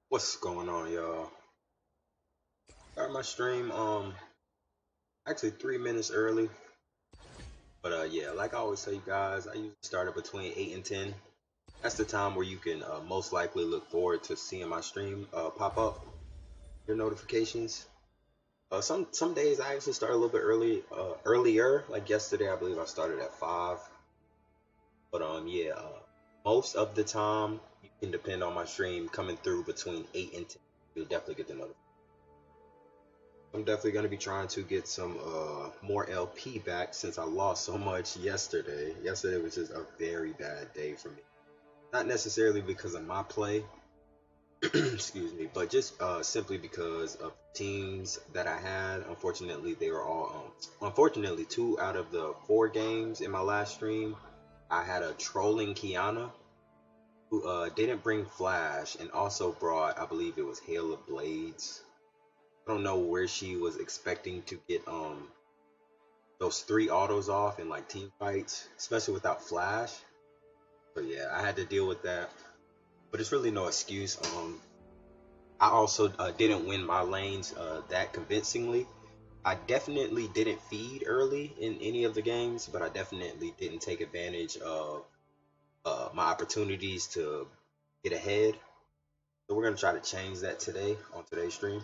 What's going on, y'all? Start my stream actually 3 minutes early. But yeah, like I always tell you guys, I usually start at between 8 and 10. That's the time where you can most likely look forward to seeing my stream pop up, your notifications. Some days I actually start a little bit earlier. Like yesterday, I believe I started at 5. But yeah, most of the time you can depend on my stream coming through between 8 and 10. You'll definitely get the notification. I'm definitely going to be trying to get some more LP back since I lost so much yesterday. Yesterday was just a very bad day for me. Not necessarily because of my play, excuse me, but just simply because of teams that I had. Unfortunately, they were all, unfortunately, 2 out of the 4 games in my last stream, I had a trolling Kiana who didn't bring Flash and also brought, I believe it was Hail of Blades. I don't know where she was expecting to get those 3 autos off in like team fights, especially without Flash. But yeah, I had to deal with that. But it's really no excuse. I also didn't win my lanes that convincingly. I definitely didn't feed early in any of the games, but I definitely didn't take advantage of my opportunities to get ahead. So we're gonna try to change that today on today's stream.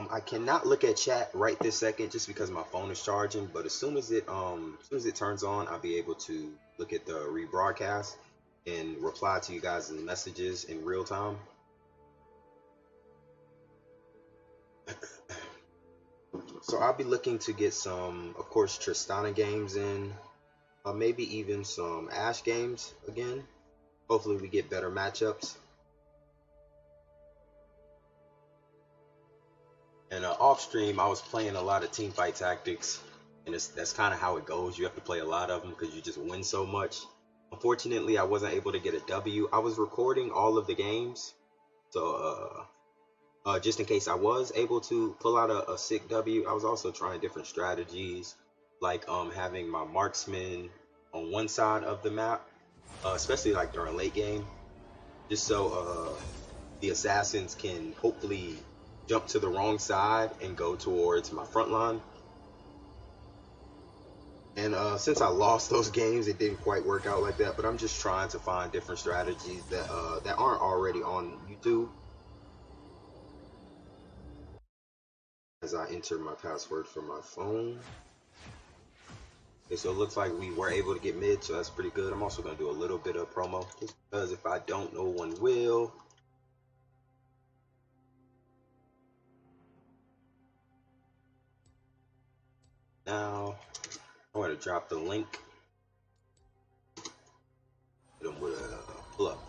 I cannot look at chat right this second just because my phone is charging. But as soon as it turns on, I'll be able to look at the rebroadcast and reply to you guys' messages in real time. So I'll be looking to get some, of course, Tristana games in, maybe even some Ashe games again. Hopefully, we get better matchups. And off stream, I was playing a lot of teamfight tactics, and that's kind of how it goes. You have to play a lot of them because you just win so much. Unfortunately, I wasn't able to get a W. I was recording all of the games, so just in case I was able to pull out a sick W, I was also trying different strategies, like having my marksman on one side of the map, especially like during late game, just so the assassins can hopefully jump to the wrong side and go towards my front line. And since I lost those games, it didn't quite work out like that. But I'm just trying to find different strategies that aren't already on YouTube. As I enter my password for my phone. Okay, so it looks like we were able to get mid, so that's pretty good. I'm also going to do a little bit of promo, just because if I don't, no one will. Now, I'm going to drop the link. Hit them with a pull up.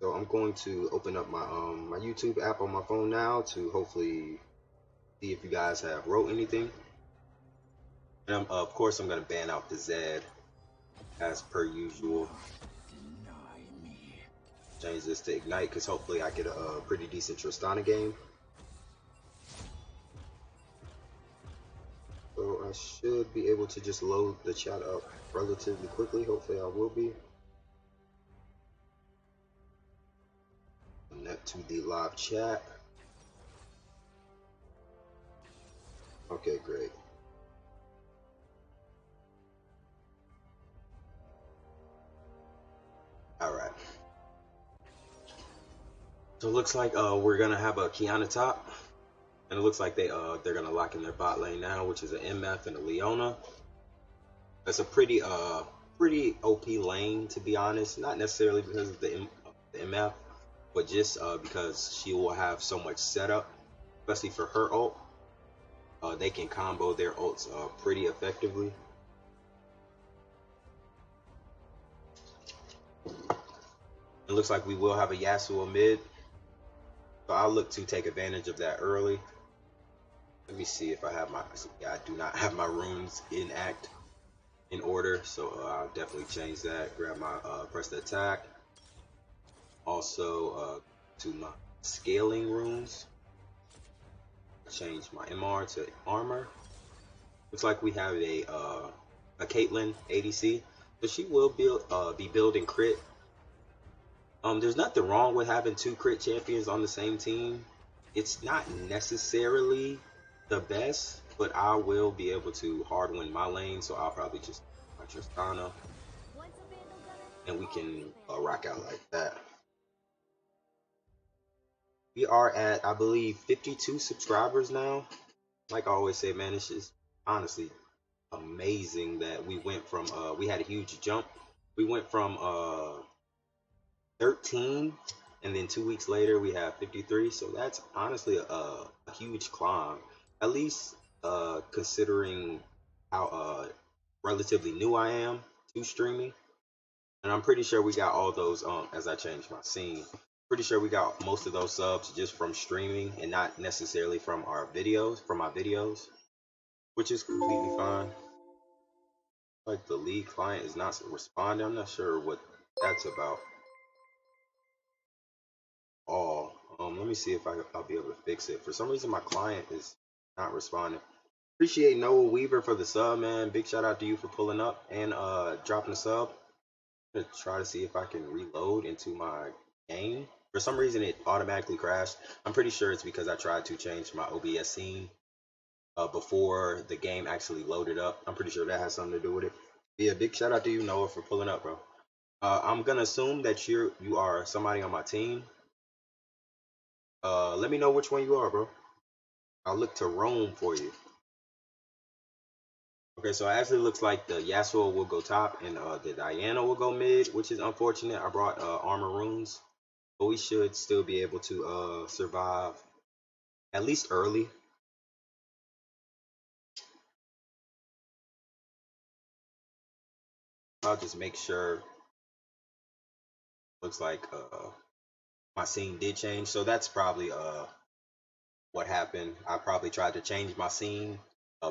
So I'm going to open up my my YouTube app on my phone now to hopefully see if you guys have wrote anything. And of course, I'm going to ban out the Zed as per usual. Change this to Ignite because hopefully I get a pretty decent Tristana game. So I should be able to just load the chat up relatively quickly. Hopefully I will be. Connect to the live chat. Okay, great. All right. So it looks like we're gonna have a Kiana top, and it looks like they're gonna lock in their bot lane now, which is an MF and a Leona. That's a pretty OP lane, to be honest. Not necessarily because of the MF, but just because she will have so much setup, especially for her ult. They can combo their ults pretty effectively. It looks like we will have a Yasuo mid, so I'll look to take advantage of that early. Let me see if I have my, yeah, I do not have my runes in order, so I'll definitely change that. Grab my press the attack. Also to my scaling runes, change my MR to armor. Looks like we have a Caitlyn ADC, but she will be building crit. There's nothing wrong with having two crit champions on the same team. It's not necessarily the best, but I will be able to hard win my lane, so I'll probably just my Tristana, and we can rock out like that. We are at, I believe, 52 subscribers now. Like I always say, man, it's just honestly amazing that we went from we had a huge jump. We went from 13, and then 2 weeks later we have 53. So that's honestly a huge climb, at least considering how relatively new I am to streaming. And I'm pretty sure we got all those as I changed my scene. Pretty sure we got most of those subs just from streaming and not necessarily from our videos, from my videos, which is completely fine. Like the lead client is not responding. I'm not sure what that's about. Let me see if I'll be able to fix it. For some reason, my client is not responding. Appreciate Noah Weaver for the sub, man. Big shout out to you for pulling up and dropping a sub. I'm gonna try to see if I can reload into my game. For some reason, it automatically crashed. I'm pretty sure it's because I tried to change my OBS scene before the game actually loaded up. I'm pretty sure that has something to do with it. But yeah, big shout out to you, Noah, for pulling up, bro. I'm gonna assume that you are somebody on my team. Let me know which one you are, bro. I'll look to roam for you. Okay, so it actually looks like the Yasuo will go top and the Diana will go mid, which is unfortunate. I brought armor runes, but we should still be able to survive at least early. I'll just make sure. Looks like my scene did change, so that's probably what happened. I probably tried to change my scene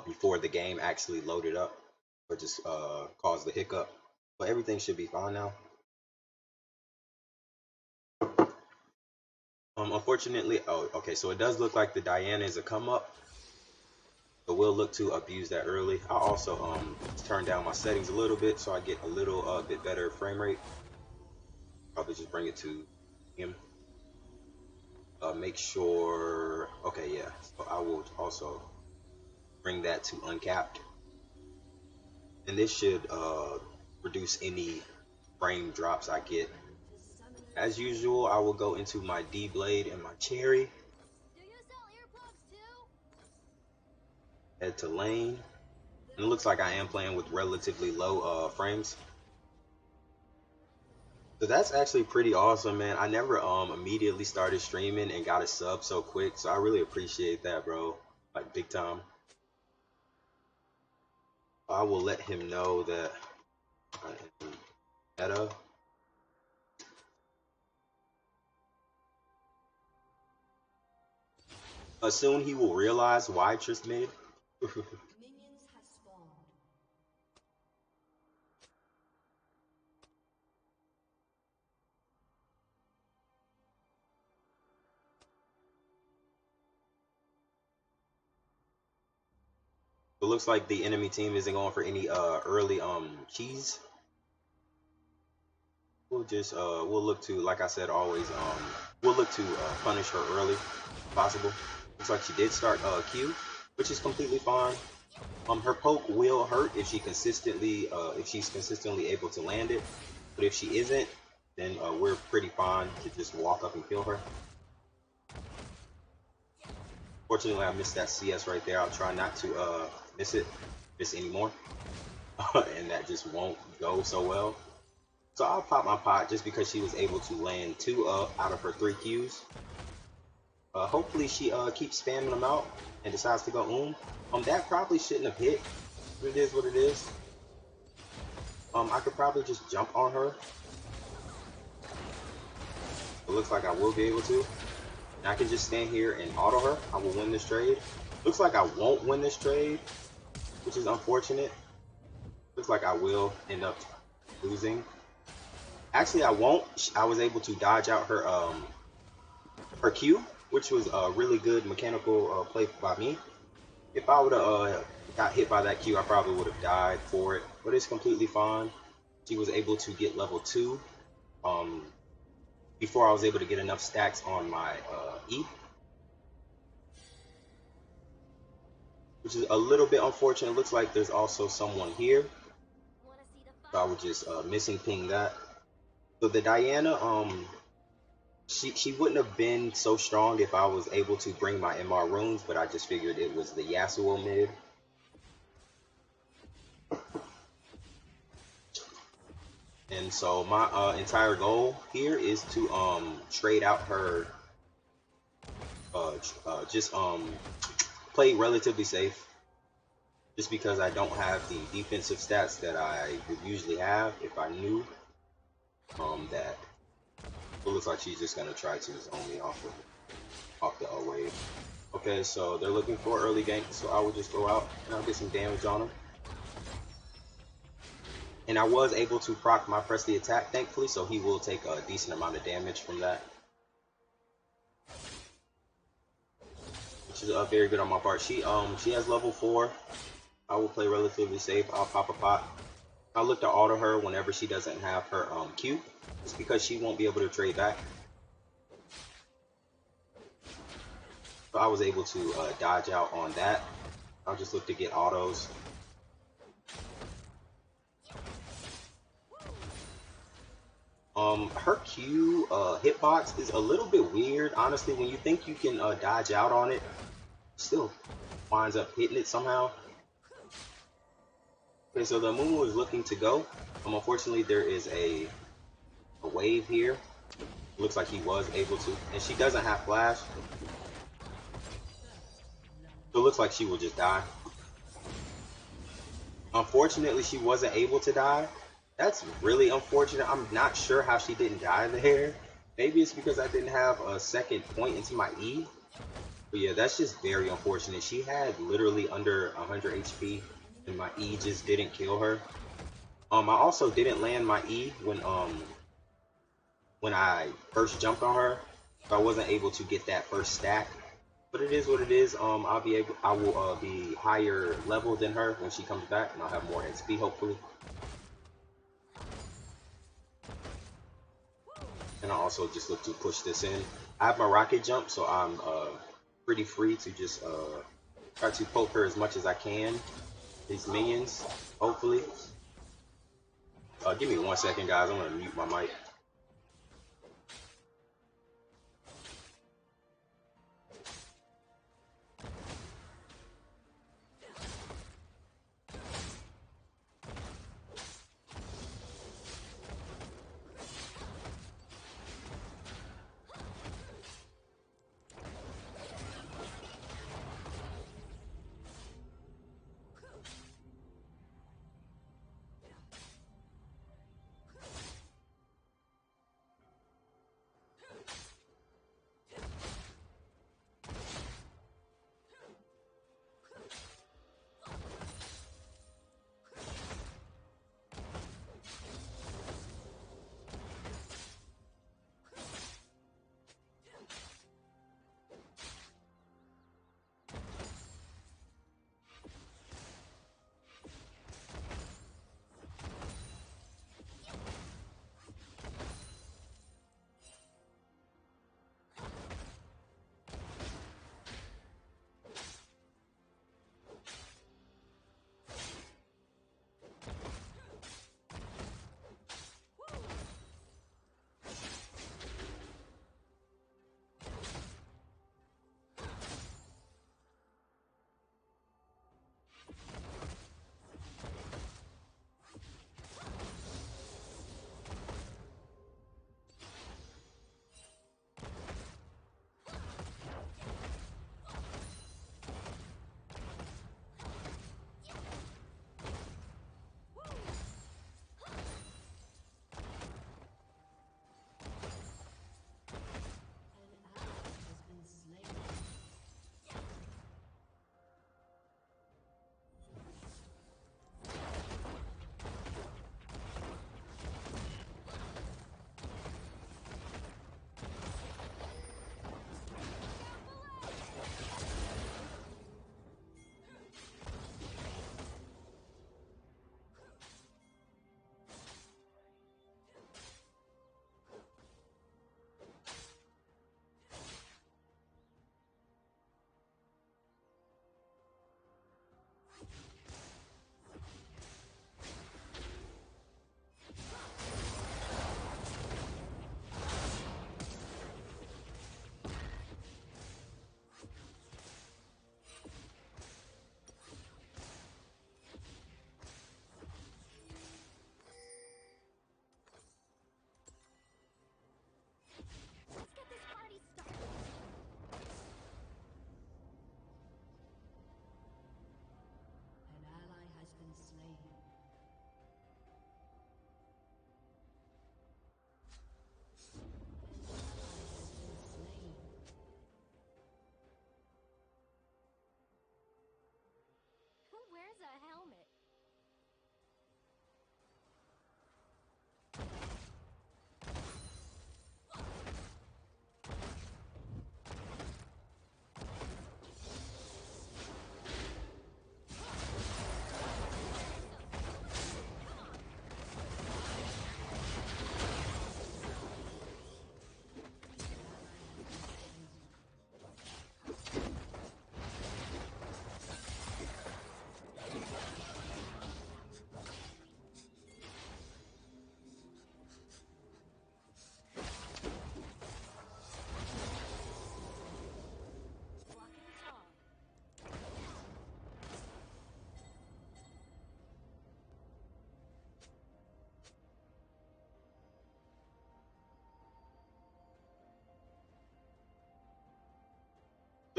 before the game actually loaded up, or just caused the hiccup. But everything should be fine now. Unfortunately, oh, okay, so it does look like the Diana is a come up, but we'll look to abuse that early. I also turn down my settings a little bit so I get a little bit better frame rate. Probably just bring it to him. Make sure, okay, yeah. So I will also bring that to uncapped, and this should reduce any frame drops I get. As usual, I will go into my D blade and my cherry. Head to lane. And it looks like I am playing with relatively low frames. So that's actually pretty awesome, man. I never immediately started streaming and got a sub so quick. So I really appreciate that, bro. Like big time. I will let him know that I am meta. Soon he will realize why Trist mid. It looks like the enemy team isn't going for any early keys. We'll just we'll look to, like I said, always we'll look to punish her early if possible. Looks like she did start Q, which is completely fine. Her poke will hurt if she's consistently able to land it, but if she isn't, then we're pretty fine to just walk up and kill her. Fortunately, I missed that CS right there. I'll try not to miss anymore, and that just won't go so well. So I'll pop my pot just because she was able to land 2 out of her 3 Qs. Hopefully she keeps spamming them out and decides to go that probably shouldn't have hit, but it is what it is. I could probably just jump on her. It looks like I will be able to. And I can just stand here and auto her. I will win this trade. Looks like I won't win this trade, which is unfortunate. Looks like I will end up losing. Actually, I won't. I was able to dodge out her Q, which was a really good mechanical play by me. If I would have got hit by that Q, I probably would have died for it, but it's completely fine. She was able to get level 2 before I was able to get enough stacks on my E, which is a little bit unfortunate. It looks like there's also someone here, so I would just missing ping that. So the Diana, she wouldn't have been so strong if I was able to bring my MR runes, but I just figured it was the Yasuo mid. And so my entire goal here is to trade out her, just play relatively safe, just because I don't have the defensive stats that I would usually have if I knew that it looks like she's just gonna try to zone me off the wave. Okay, so they're looking for early gank, so I will just go out and I'll get some damage on them. And I was able to proc my press the attack, thankfully, so he will take a decent amount of damage from that, which is very good on my part. She has level 4. I will play relatively safe. I'll pop a pot. I'll look to auto her whenever she doesn't have her Q, just because she won't be able to trade back. So I was able to dodge out on that. I'll just look to get autos. Her Q hitbox is a little bit weird, honestly. When you think you can dodge out on it, still winds up hitting it somehow. Okay, so the Mumu is looking to go. Unfortunately, there is a wave here. Looks like he was able to, and she doesn't have flash. So it looks like she will just die. Unfortunately, she wasn't able to die. That's really unfortunate. I'm not sure how she didn't die there. Maybe it's because I didn't have a second point into my E. But yeah, that's just very unfortunate. She had literally under 100 HP, and my E just didn't kill her. I also didn't land my E when I first jumped on her, so I wasn't able to get that first stack. But it is what it is. I will be higher level than her when she comes back, and I'll have more XP hopefully. And I also just look to push this in. I have my rocket jump, so I'm pretty free to just try to poke her as much as I can. These minions, hopefully. Give me 1 second, guys. I'm gonna mute my mic.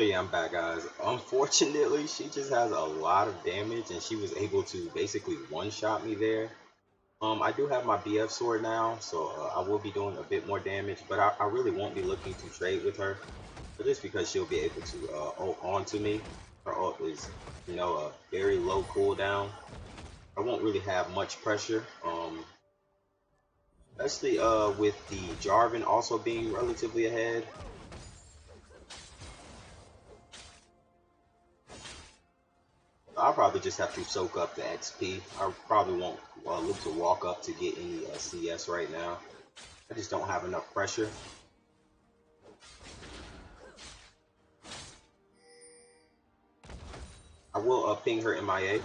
So yeah, I'm back, guys. Unfortunately, she just has a lot of damage, and she was able to basically one-shot me there. I do have my BF sword now, so I will be doing a bit more damage, but I really won't be looking to trade with her, but just because she'll be able to ult onto me. Her ult is, you know, a very low cooldown. I won't really have much pressure, especially with the Jarvan also being relatively ahead. I'll probably just have to soak up the XP. I probably won't look to walk up to get any CS right now. I just don't have enough pressure. I will ping her MIA.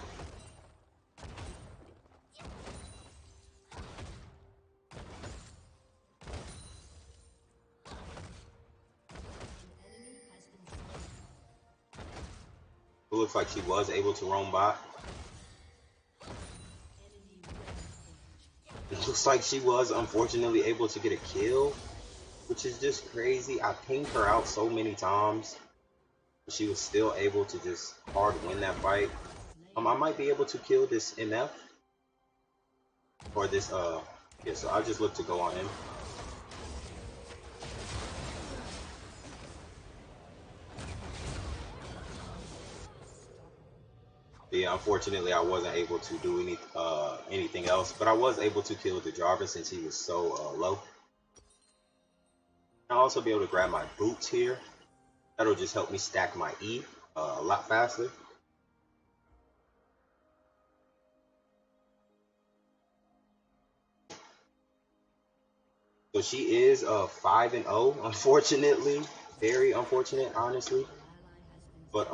It looks like she was able to roam bot. It looks like she was unfortunately able to get a kill, which is just crazy. I pinged her out so many times, but she was still able to just hard win that fight. I might be able to kill this MF or this yeah, so I'll just look to go on him. Yeah, unfortunately, I wasn't able to do anything else, but I was able to kill the Jarvan since he was so low. I'll also be able to grab my boots here. That'll just help me stack my E a lot faster. So she is 5-0, unfortunately, very unfortunate, honestly. But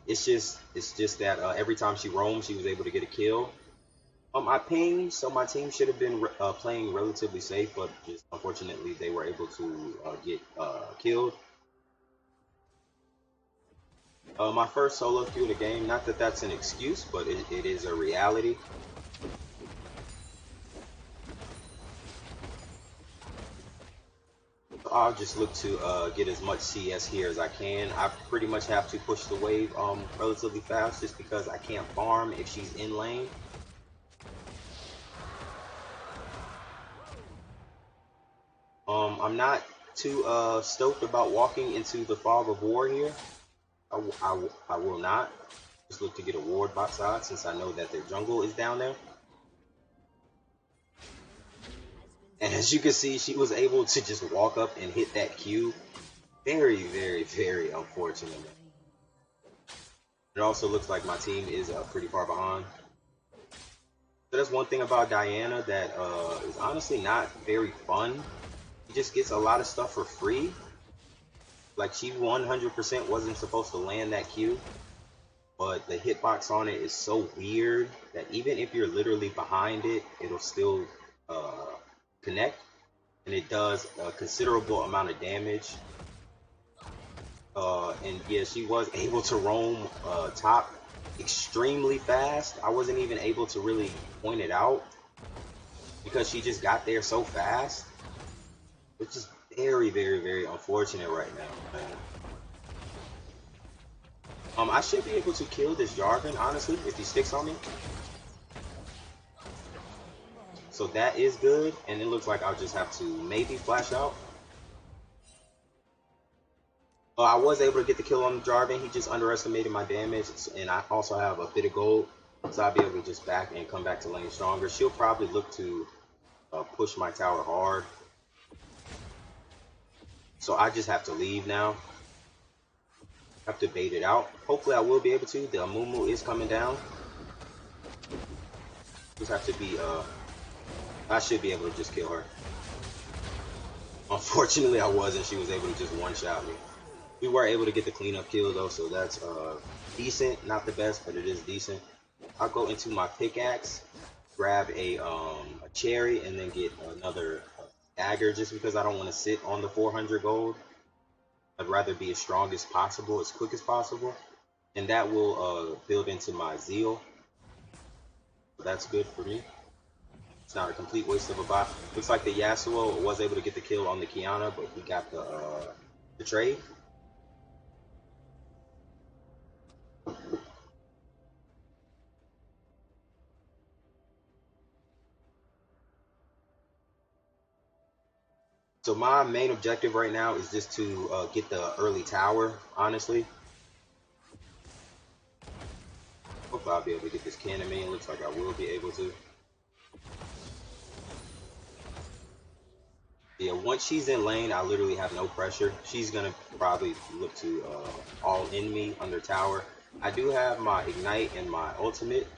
it's just that every time she roamed, she was able to get a kill. I pinged, so my team should have been playing relatively safe, but just unfortunately they were able to get killed. My first solo queue of the game, not that that's an excuse, but it is a reality. I'll just look to get as much CS here as I can. I pretty much have to push the wave relatively fast just because I can't farm if she's in lane. I'm not too stoked about walking into the fog of war here. I will not. Just look to get a ward bot side since I know that their jungle is down there. And as you can see, she was able to just walk up and hit that Q. Very, very, very unfortunate. It also looks like my team is pretty far behind. So that's one thing about Diana that is honestly not very fun. She just gets a lot of stuff for free. Like she 100% wasn't supposed to land that Q, but the hitbox on it is so weird that even if you're literally behind it, it'll still connect, and it does a considerable amount of damage. And yeah, she was able to roam top extremely fast. I wasn't even able to really point it out because she just got there so fast, which is very, very, very unfortunate right now, man. I should be able to kill this Jarvan, honestly, if he sticks on me. So that is good, and it looks like I'll just have to maybe flash out. I was able to get the kill on the Jarvan. He just underestimated my damage, and I also have a bit of gold, so I'll be able to just back and come back to lane stronger. She'll probably look to push my tower hard. So I just have to leave now. I have to bait it out. Hopefully I will be able to. The Amumu is coming down. Just have to be, I should be able to just kill her. Unfortunately I wasn't. She was able to just one-shot me. We were able to get the cleanup kill though, so that's decent. Not the best, but it is decent. I'll go into my pickaxe, grab a cherry, and then get another dagger just because I don't want to sit on the 400 gold. I'd rather be as strong as possible, as quick as possible, and that will build into my zeal. So that's good for me. It's not a complete waste of a bot. Looks like the Yasuo was able to get the kill on the Kiana, but he got the trade. So my main objective right now is just to get the early tower, honestly. Hopefully I'll be able to get this cannon main. Looks like I will be able to. Yeah, once she's in lane, I literally have no pressure. She's gonna probably look to all in me under tower. I do have my ignite and my ultimate,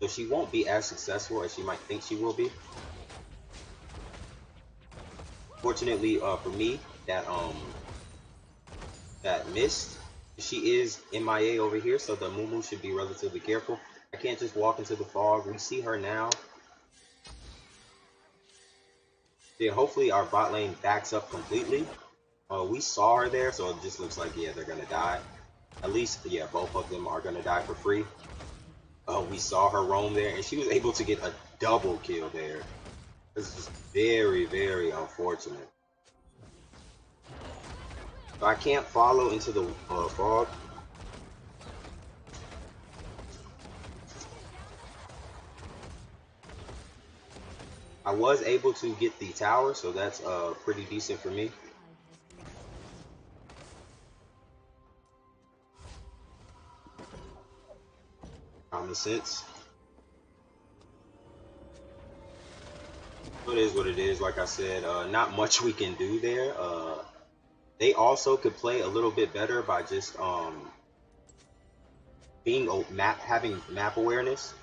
so she won't be as successful as she might think she will be. Fortunately for me, that missed. She is MIA over here, so the Mumu should be relatively careful. I can't just walk into the fog. We see her now. Yeah, hopefully our bot lane backs up completely. We saw her there, so it just looks like, yeah, they're gonna die. At least, yeah, both of them are gonna die for free. We saw her roam there, and she was able to get a double kill there. This is just very, very unfortunate. So I can't follow into the fog. I was able to get the tower, so that's pretty decent for me. Common sense. It is what it is. Like I said, not much we can do there. They also could play a little bit better by just having map awareness.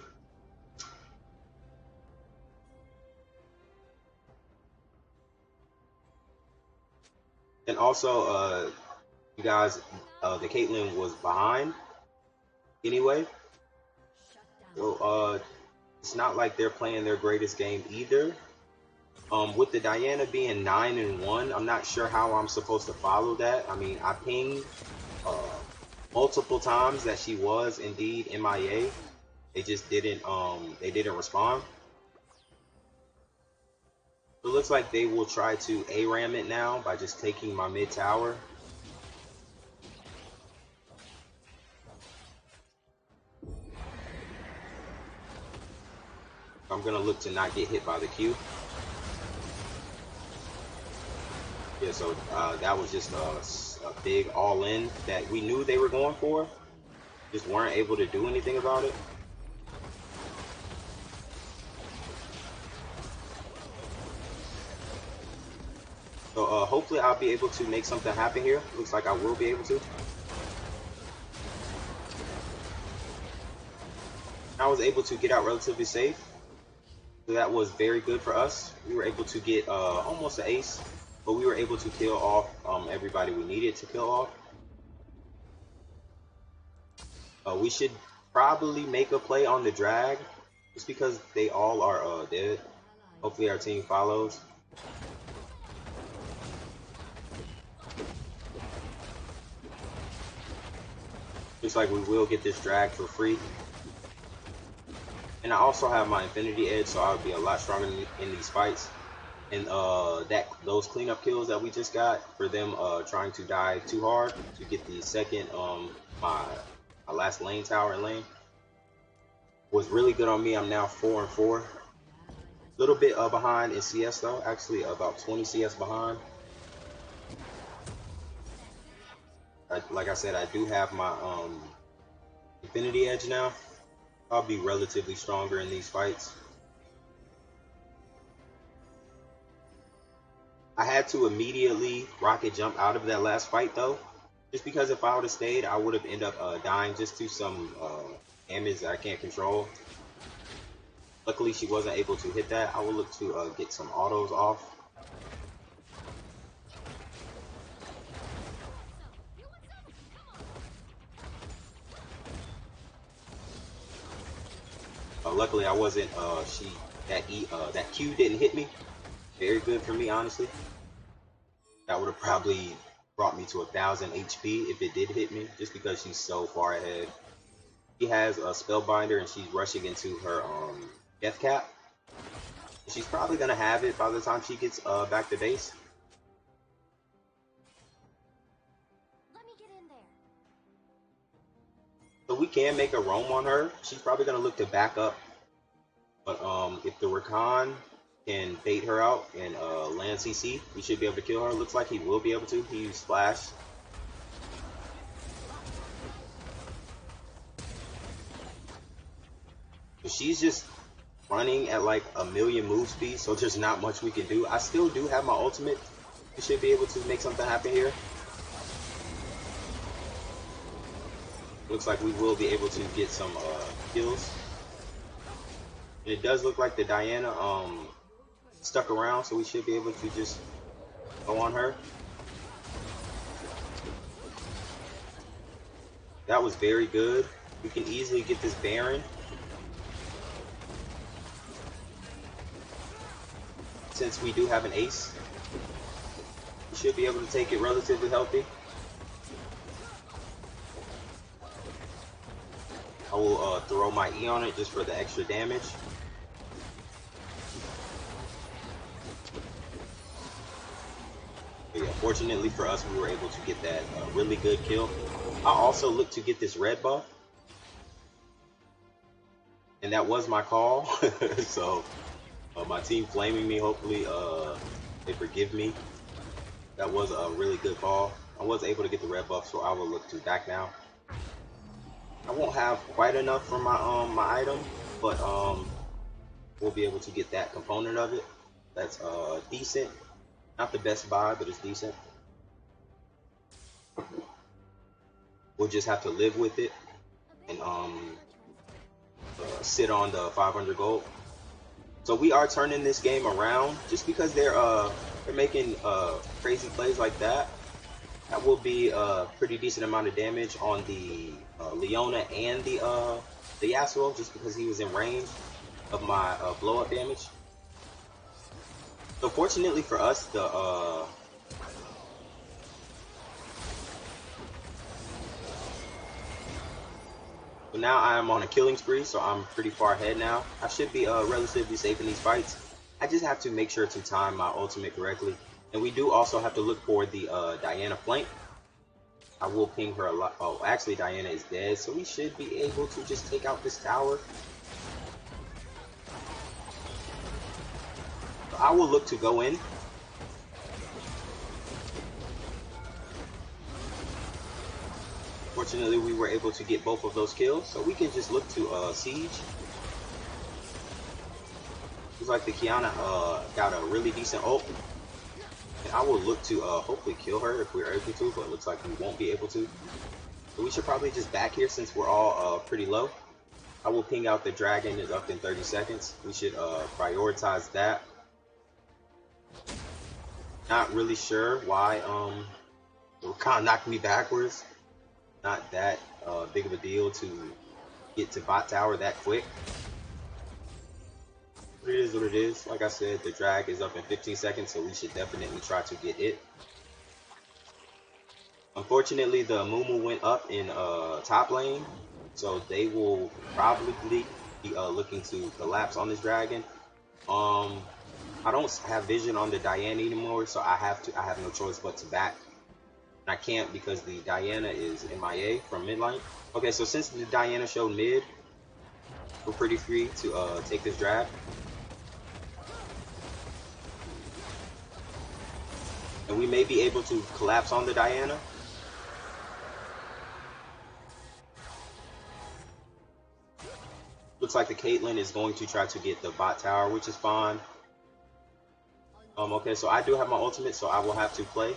And also, you guys, the Caitlyn was behind anyway. So it's not like they're playing their greatest game either. With the Diana being 9-1, I'm not sure how I'm supposed to follow that. I mean, I pinged multiple times that she was indeed MIA. They just didn't respond. So it looks like they will try to ARAM it now by just taking my mid tower. I'm gonna look to not get hit by the Q. Yeah, so that was just a big all-in that we knew they were going for. Just weren't able to do anything about it. So hopefully I'll be able to make something happen here. Looks like I will be able to. I was able to get out relatively safe. So that was very good for us. We were able to get almost an ace, but we were able to kill off everybody we needed to kill off. We should probably make a play on the drag, just because they all are dead. Hopefully our team follows. Looks like we will get this drag for free. And I also have my Infinity Edge, so I'll be a lot stronger in these fights. And those cleanup kills that we just got for them trying to dive too hard to get the second my last lane tower in lane was really good on me. I'm now 4-4. A little bit behind in CS though, actually about 20 CS behind. Like I said, I do have my Infinity Edge now. I'll be relatively stronger in these fights. I had to immediately rocket jump out of that last fight though, just because if I would have stayed, I would have ended up dying just to some damage that I can't control. Luckily, she wasn't able to hit that. I will look to get some autos off. Luckily, I wasn't. That Q didn't hit me. Very good for me, honestly. That would have probably brought me to 1,000 HP if it did hit me, just because she's so far ahead. She has a Spellbinder and she's rushing into her Death Cap. She's probably gonna have it by the time she gets back to base. Let me get in there. So So we can make a roam on her. She's probably gonna look to back up, but if the Rakan can bait her out and land CC, we should be able to kill her. Looks like he will be able to. He used Splash. But she's just running at like a million move speed, so there's not much we can do. I still do have my ultimate. We should be able to make something happen here. Looks like we will be able to get some kills. And it does look like the Diana stuck around, so we should be able to just go on her. That was very good. We can easily get this Baron. Since we do have an ace, we should be able to take it relatively healthy. I will throw my E on it just for the extra damage. But yeah, fortunately for us, we were able to get that really good kill. I also looked to get this red buff, and that was my call. So my team flaming me, hopefully they forgive me. That was a really good call. I was able to get the red buff, so I will look to back now. I won't have quite enough for my my item, but we'll be able to get that component of it. That's decent. Not the best buy, but it's decent. We'll just have to live with it and sit on the 500 gold. So we are turning this game around just because they're making crazy plays like that. That will be a pretty decent amount of damage on the Leona and the Yasuo, just because he was in range of my blow up damage. So fortunately for us, so now I am on a killing spree, so I'm pretty far ahead now. I should be relatively safe in these fights. I just have to make sure to time my ultimate correctly. And we do also have to look for the Diana flank. I will ping her a lot. Oh, actually Diana is dead, so we should be able to just take out this tower. So I will look to go in. Fortunately, we were able to get both of those kills, so we can just look to siege. Looks like the Kiana got a really decent ult. And I will look to hopefully kill her if we're able to, but it looks like we won't be able to. So we should probably just back here since we're all pretty low. I will ping out the dragon. It's up in 30 seconds. We should prioritize that. Not really sure why it kind of knocked me backwards. Not that big of a deal to get to bot tower that quick. But it is what it is. Like I said, the drag is up in 15 seconds, so we should definitely try to get it. Unfortunately, the Mumu went up in top lane, so they will probably be looking to collapse on this dragon. I don't have vision on the Diana anymore, so I have no choice but to back. And I can't because the Diana is MIA from mid lane. Okay, so since the Diana showed mid, we're pretty free to take this drag. And we may be able to collapse on the Diana. Looks like the Caitlyn is going to try to get the bot tower, which is fine. Okay, so I do have my ultimate, so I will have to play.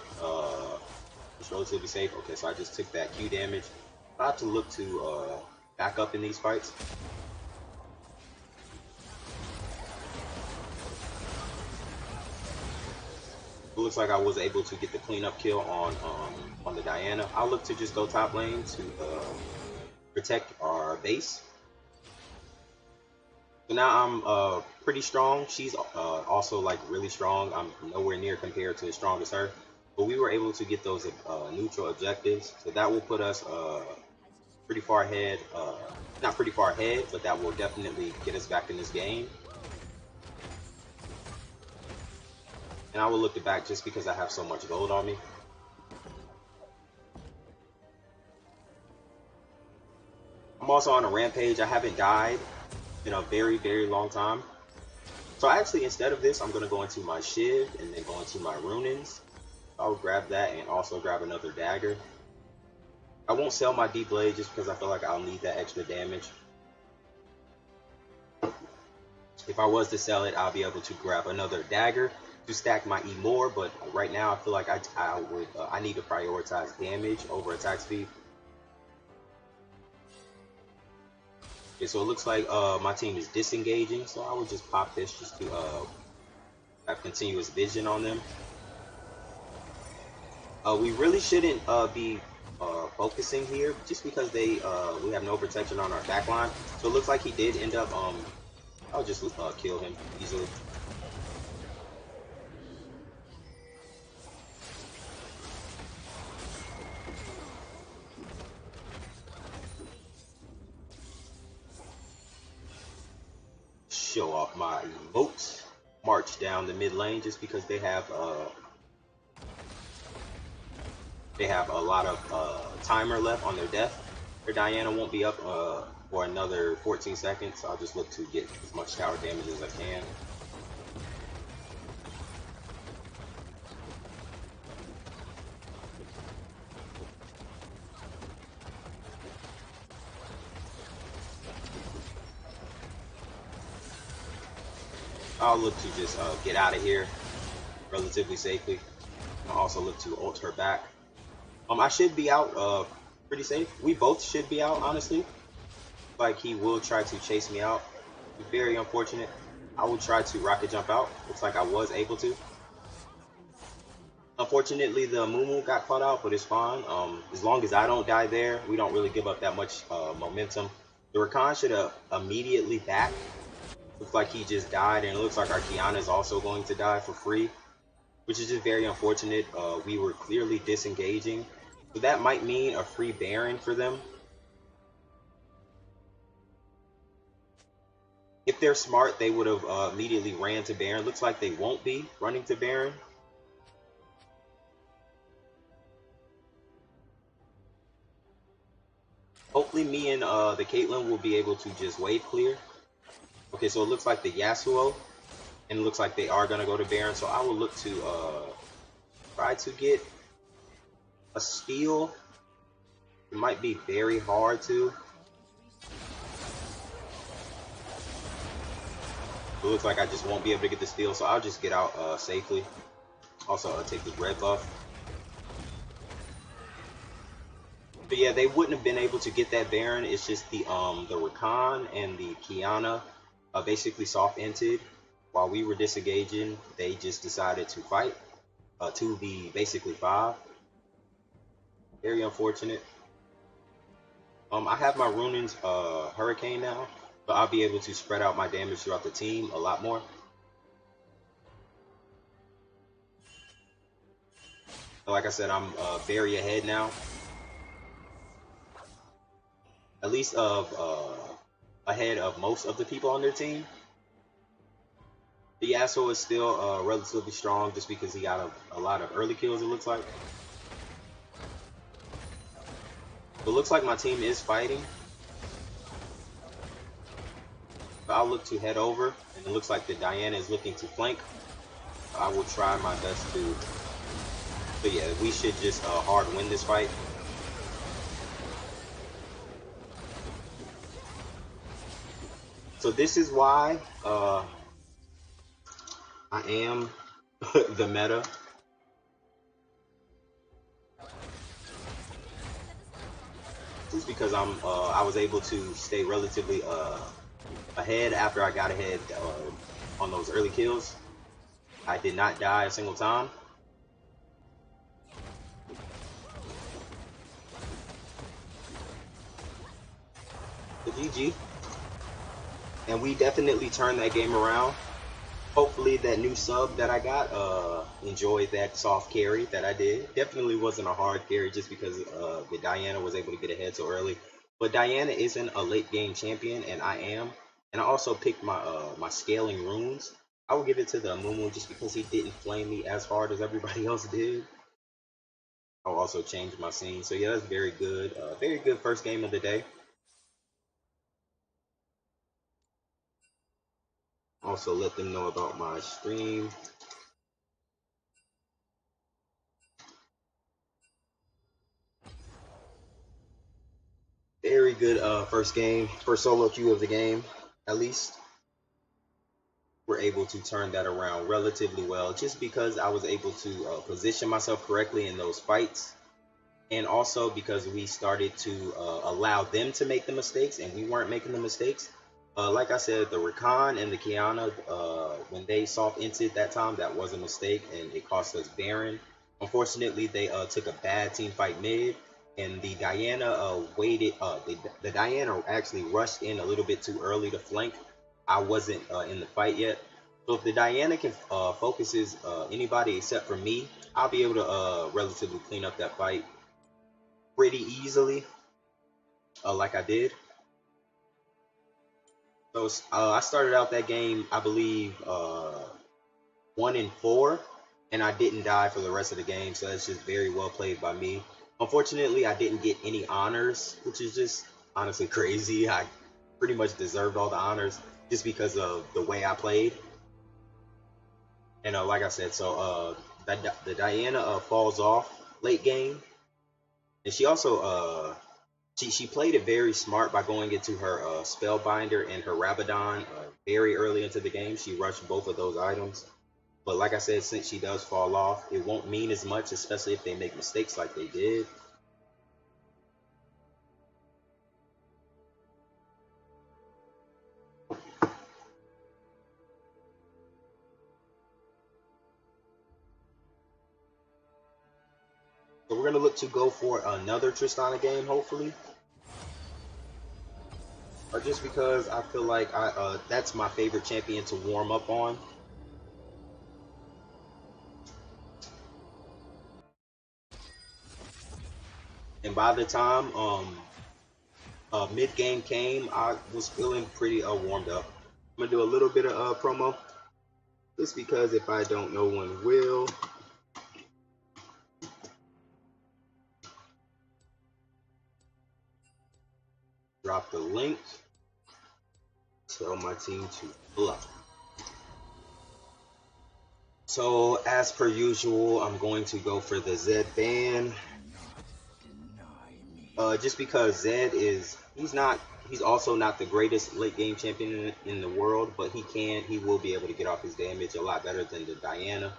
It's relatively safe. Okay, so I just took that Q damage. I have to look to back up in these fights. It looks like I was able to get the cleanup kill on the Diana. I'll look to just go top lane to protect our base. So now I'm pretty strong. She's also like really strong. I'm nowhere near compared to as strong as her. But we were able to get those neutral objectives. So that will put us pretty far ahead. Not pretty far ahead, but that will definitely get us back in this game. And I will look it back just because I have so much gold on me. I'm also on a rampage. I haven't died in a very, very long time. So actually, instead of this, I'm going to go into my Shiv and then go into my Runins. I'll grab that and also grab another dagger. I won't sell my deep blade just because I feel like I'll need that extra damage. If I was to sell it, I'll be able to grab another dagger to stack my E more, but right now I feel like I need to prioritize damage over attack speed. Okay, so it looks like my team is disengaging, so I would just pop this just to have continuous vision on them. We really shouldn't be focusing here just because we have no protection on our backline. So it looks like he did end up I'll just kill him easily. Show off my emotes. March down the mid lane just because they have a lot of timer left on their death. Their Diana won't be up for another 14 seconds, so I'll just look to get as much tower damage as I can. I'll look to just get out of here relatively safely. I'll also look to ult her back. I should be out pretty safe. We both should be out, honestly. Like he will try to chase me out. Very unfortunate. I will try to rocket jump out. Looks like I was able to. Unfortunately, the Mumu got caught out, but it's fine. As long as I don't die there, we don't really give up that much momentum. The Rakan should have immediately back. Looks like he just died, and it looks like our Kiana is also going to die for free, which is just very unfortunate. We were clearly disengaging, so that might mean a free Baron for them. If they're smart, they would have immediately ran to Baron. Looks like they won't be running to Baron. Hopefully me and the Caitlyn will be able to just wave clear. Okay, so it looks like the Yasuo, and it looks like they are going to go to Baron, so I will look to try to get a steal. It might be very hard to. It looks like I just won't be able to get the steal, so I'll just get out safely. Also, I'll take this red buff. But yeah, they wouldn't have been able to get that Baron. It's just the Rakan and the Kiana basically soft-ented. While we were disengaging, they just decided to fight to the basically 5. Very unfortunate. I have my Runin's Hurricane now, so I'll be able to spread out my damage throughout the team a lot more. Like I said, I'm very ahead now. At least ahead of most of the people on their team. The Yasuo is still relatively strong just because he got a lot of early kills, it looks like. It looks like my team is fighting. But I'll look to head over, and it looks like the Diana is looking to flank. I will try my best to. But yeah, we should just hard win this fight. So this is why I am the meta. Just because I was able to stay relatively ahead after I got ahead on those early kills. I did not die a single time. The GG. And we definitely turned that game around. Hopefully that new sub that I got enjoyed that soft carry that I did. Definitely wasn't a hard carry just because the Diana was able to get ahead so early. But Diana isn't a late game champion, and I am. And I also picked my my scaling runes. I will give it to the Mumu just because he didn't flame me as hard as everybody else did. I'll also change my scene. So yeah, that's very good. Very good first game of the day. Also let them know about my stream. Very good first game, first solo queue of the game, at least. We're able to turn that around relatively well just because I was able to position myself correctly in those fights. And also because we started to allow them to make the mistakes and we weren't making the mistakes. Like I said, the Rakan and the Kiana, when they soft inted that time, that was a mistake and it cost us Baron. Unfortunately, they took a bad team fight mid, and the Diana waited. The Diana actually rushed in a little bit too early to flank. I wasn't in the fight yet. So if the Diana can focuses anybody except for me, I'll be able to relatively clean up that fight pretty easily, like I did. So I started out that game, I believe, 1-4, and I didn't die for the rest of the game. So that's just very well played by me. Unfortunately, I didn't get any honors, which is just honestly crazy. I pretty much deserved all the honors just because of the way I played. And like I said, so the Diana falls off late game, and she also she played it very smart by going into her Spellbinder and her Rabadon very early into the game. She rushed both of those items. But like I said, since she does fall off, it won't mean as much, especially if they make mistakes like they did. So we're going to look to go for another Tristana game, hopefully. Just because I feel like that's my favorite champion to warm up on. And by the time mid game came, I was feeling pretty warmed up. I'm gonna do a little bit of promo, just because if I don't, no one will. Drop the link. Tell my team to pull up. So as per usual, I'm going to go for the Zed ban. Just because Zed he's also not the greatest late game champion in the world, but he will be able to get off his damage a lot better than the Diana.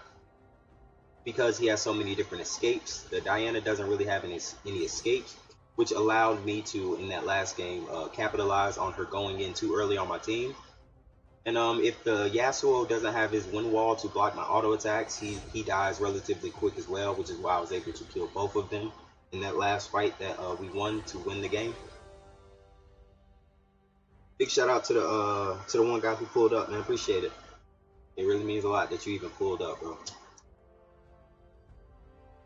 Because he has so many different escapes, the Diana doesn't really have any escapes, which allowed me to, in that last game, capitalize on her going in too early on my team. And if the Yasuo doesn't have his wind wall to block my auto attacks, he dies relatively quick as well, which is why I was able to kill both of them in that last fight that we won to win the game. Big shout out to the one guy who pulled up, man. Appreciate it. It really means a lot that you even pulled up, bro.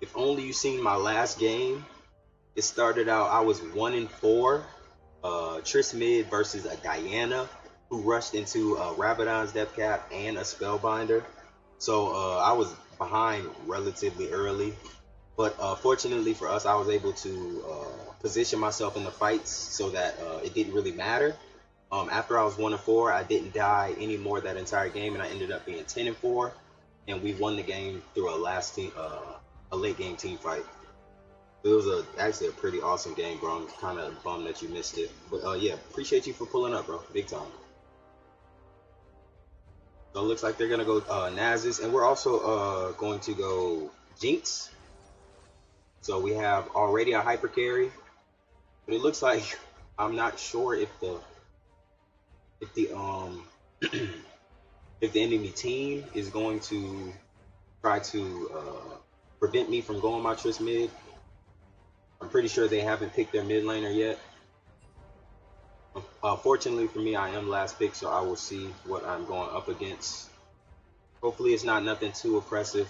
If only you seen my last game. It started out, I was 1-4. Triss mid versus a Diana who rushed into Rabadon's Death Cap and a Spellbinder. So I was behind relatively early. But fortunately for us, I was able to position myself in the fights so that it didn't really matter. After I was 1-4, I didn't die anymore that entire game, and I ended up being 10-4, and we won the game through a late game team fight. It was actually a pretty awesome game, bro. I'm kind of bummed that you missed it, but yeah, appreciate you for pulling up, bro. Big time. So it looks like they're gonna go Nasus, and we're also going to go Jinx. So we have already a hyper carry, but it looks like I'm not sure if the if the enemy team is going to try to prevent me from going my Triss mid. I'm pretty sure they haven't picked their mid laner yet. Fortunately for me, I am last pick, so I will see what I'm going up against. Hopefully it's not nothing too oppressive.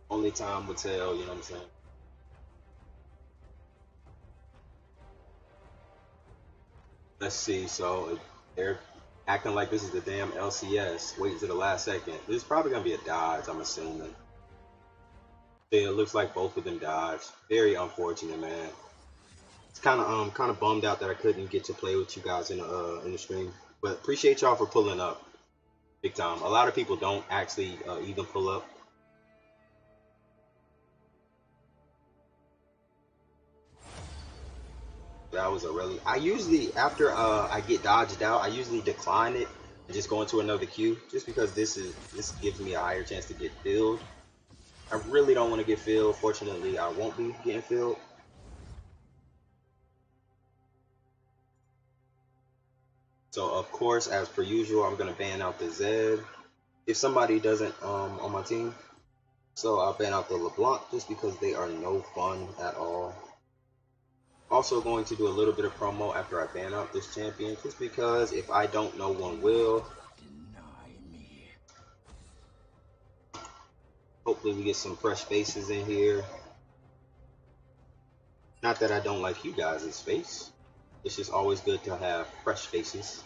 Only time will tell, you know what I'm saying? Let's see, so they're acting like this is the damn LCS, waiting to the last second. This is probably going to be a dodge, I'm assuming. Yeah, it looks like both of them dodged. Very unfortunate, man. It's kind of bummed out that I couldn't get to play with you guys in the stream. But appreciate y'all for pulling up big time. A lot of people don't actually even pull up. That was a really. I usually after I get dodged out, I usually decline it and just go into another queue, just because this gives me a higher chance to get filled. I really don't want to get filled. Fortunately, I won't be getting filled. So of course, as per usual, I'm gonna ban out the Zed if somebody doesn't on my team. So I'll ban out the LeBlanc just because they are no fun at all. Also going to do a little bit of promo after I ban out this champion, just because if I don't, no one will. Hopefully we get some fresh faces in here. Not that I don't like you guys' face. It's just always good to have fresh faces.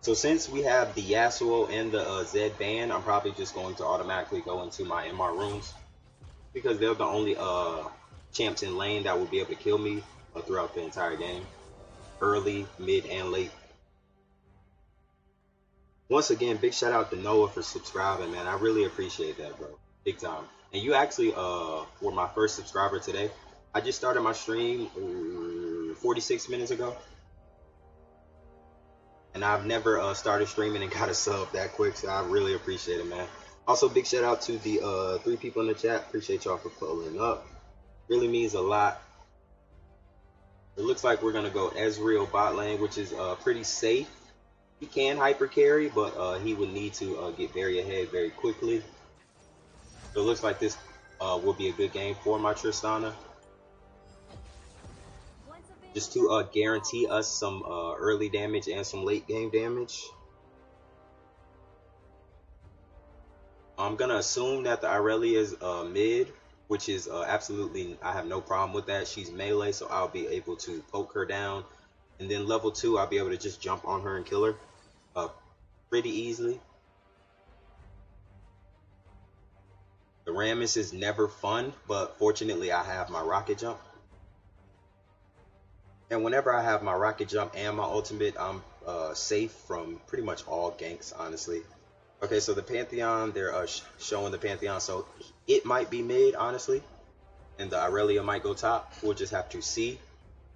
So since we have the Yasuo and the Zed ban, I'm probably just going to automatically go into my MR rooms, because they're the only champs in lane that will be able to kill me throughout the entire game. Early, mid, and late. Once again, big shout out to Noah for subscribing, man. I really appreciate that, bro. Big time. And you actually were my first subscriber today. I just started my stream 46 minutes ago. And I've never started streaming and got a sub that quick, so I really appreciate it, man. Also, big shout out to the 3 people in the chat. Appreciate y'all for pulling up. Really means a lot. It looks like we're gonna go Ezreal bot lane, which is pretty safe. He can hyper carry, but he would need to get very ahead very quickly. So it looks like this will be a good game for my Tristana, just to guarantee us some early damage and some late game damage. I'm gonna assume that the Irelia is mid, which is absolutely, I have no problem with that. She's melee, so I'll be able to poke her down, and then level 2 I'll be able to just jump on her and kill her pretty easily. The Rammus is never fun, but fortunately I have my rocket jump. And whenever I have my rocket jump and my ultimate, I'm safe from pretty much all ganks, honestly. Okay, so the Pantheon, they're showing the Pantheon, so it might be mid, honestly. And the Irelia might go top. We'll just have to see.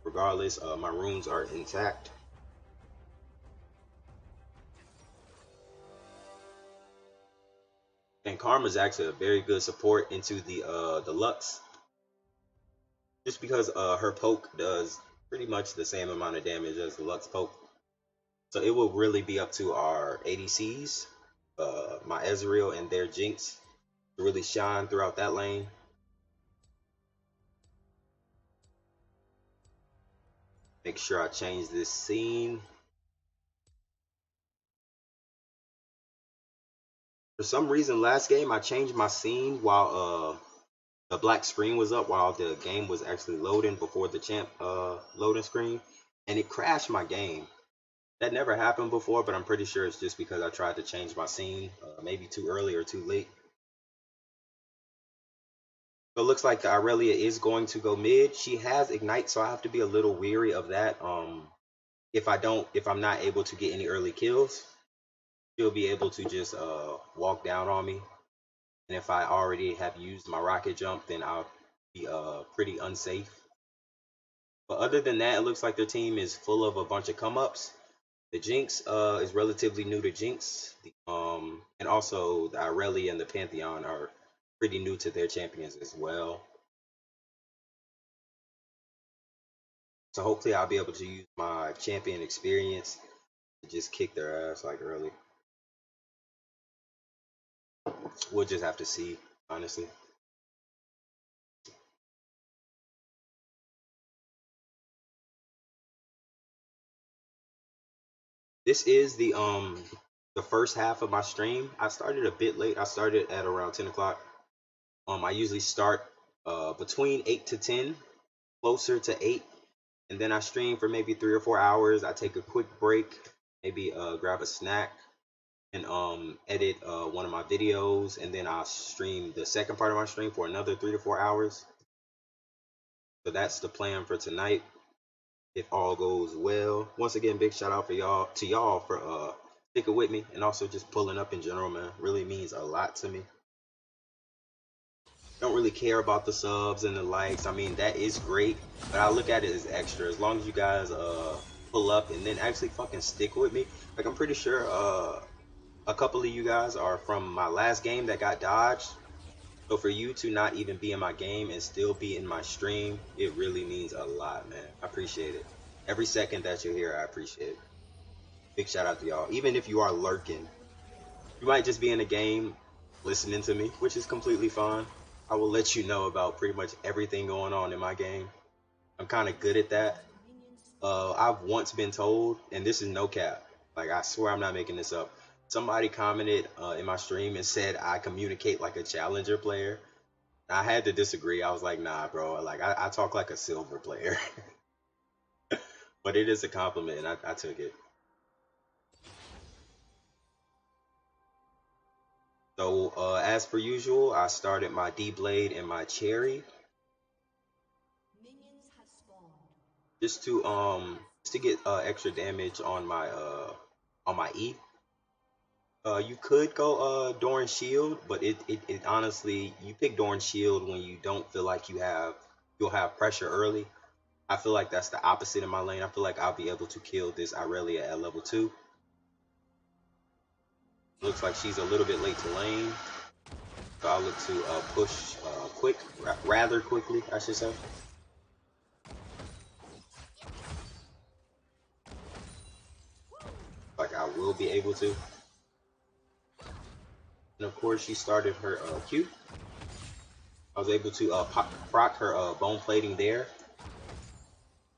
Regardless, my runes are intact. And Karma's actually a very good support into the Lux. Just because her poke does pretty much the same amount of damage as the Lux poke. So it will really be up to our ADCs, my Ezreal and their Jinx, to really shine throughout that lane. Make sure I change this scene. For some reason, last game I changed my scene while the black screen was up, while the game was actually loading before the champ loading screen, and it crashed my game. That never happened before, but I'm pretty sure it's just because I tried to change my scene maybe too early or too late. So it looks like the Irelia is going to go mid. She has Ignite, so I have to be a little weary of that. If I'm not able to get any early kills, she'll be able to just walk down on me. And if I already have used my rocket jump, then I'll be pretty unsafe. But other than that, it looks like their team is full of a bunch of come-ups. The Jinx is relatively new to Jinx. And also the Irelia and the Pantheon are pretty new to their champions as well. So hopefully I'll be able to use my champion experience to just kick their ass like early. We'll just have to see, honestly. This is the first half of my stream. I started a bit late. I started at around 10 o'clock. I usually start between 8 to 10, closer to 8, and then I stream for maybe 3 or 4 hours. I take a quick break, maybe grab a snack, and edit one of my videos, and then I'll stream the second part of my stream for another 3 to 4 hours. So that's the plan for tonight, if all goes well. Once again, big shout out for y'all for sticking with me, and also just pulling up in general, man. Really means a lot to me. Don't really care about the subs and the likes. I mean, that is great, but I look at it as extra. As long as you guys pull up and then actually fucking stick with me. Like, I'm pretty sure a couple of you guys are from my last game that got dodged. So for you to not even be in my game and still be in my stream, it really means a lot, man. I appreciate it. Every second that you're here, I appreciate it. Big shout out to y'all. Even if you are lurking, you might just be in a game listening to me, which is completely fine. I will let you know about pretty much everything going on in my game. I'm kind of good at that. I've once been told, and this is no cap, like I swear I'm not making this up. Somebody commented in my stream and said I communicate like a challenger player. I had to disagree. I was like, nah, bro. Like I talk like a silver player. But it is a compliment, and I took it. So as per usual, I started my D-Blade and my Cherry. Just to get extra damage on my E. You could go Doran Shield, but it honestly, you pick Doran Shield when you don't feel like you'll have pressure early. I feel like that's the opposite in my lane. I feel like I'll be able to kill this Irelia at level 2. Looks like she's a little bit late to lane, so I'll look to push rather quickly, I should say. Like I will be able to. And of course, she started her Q. I was able to proc her bone plating there.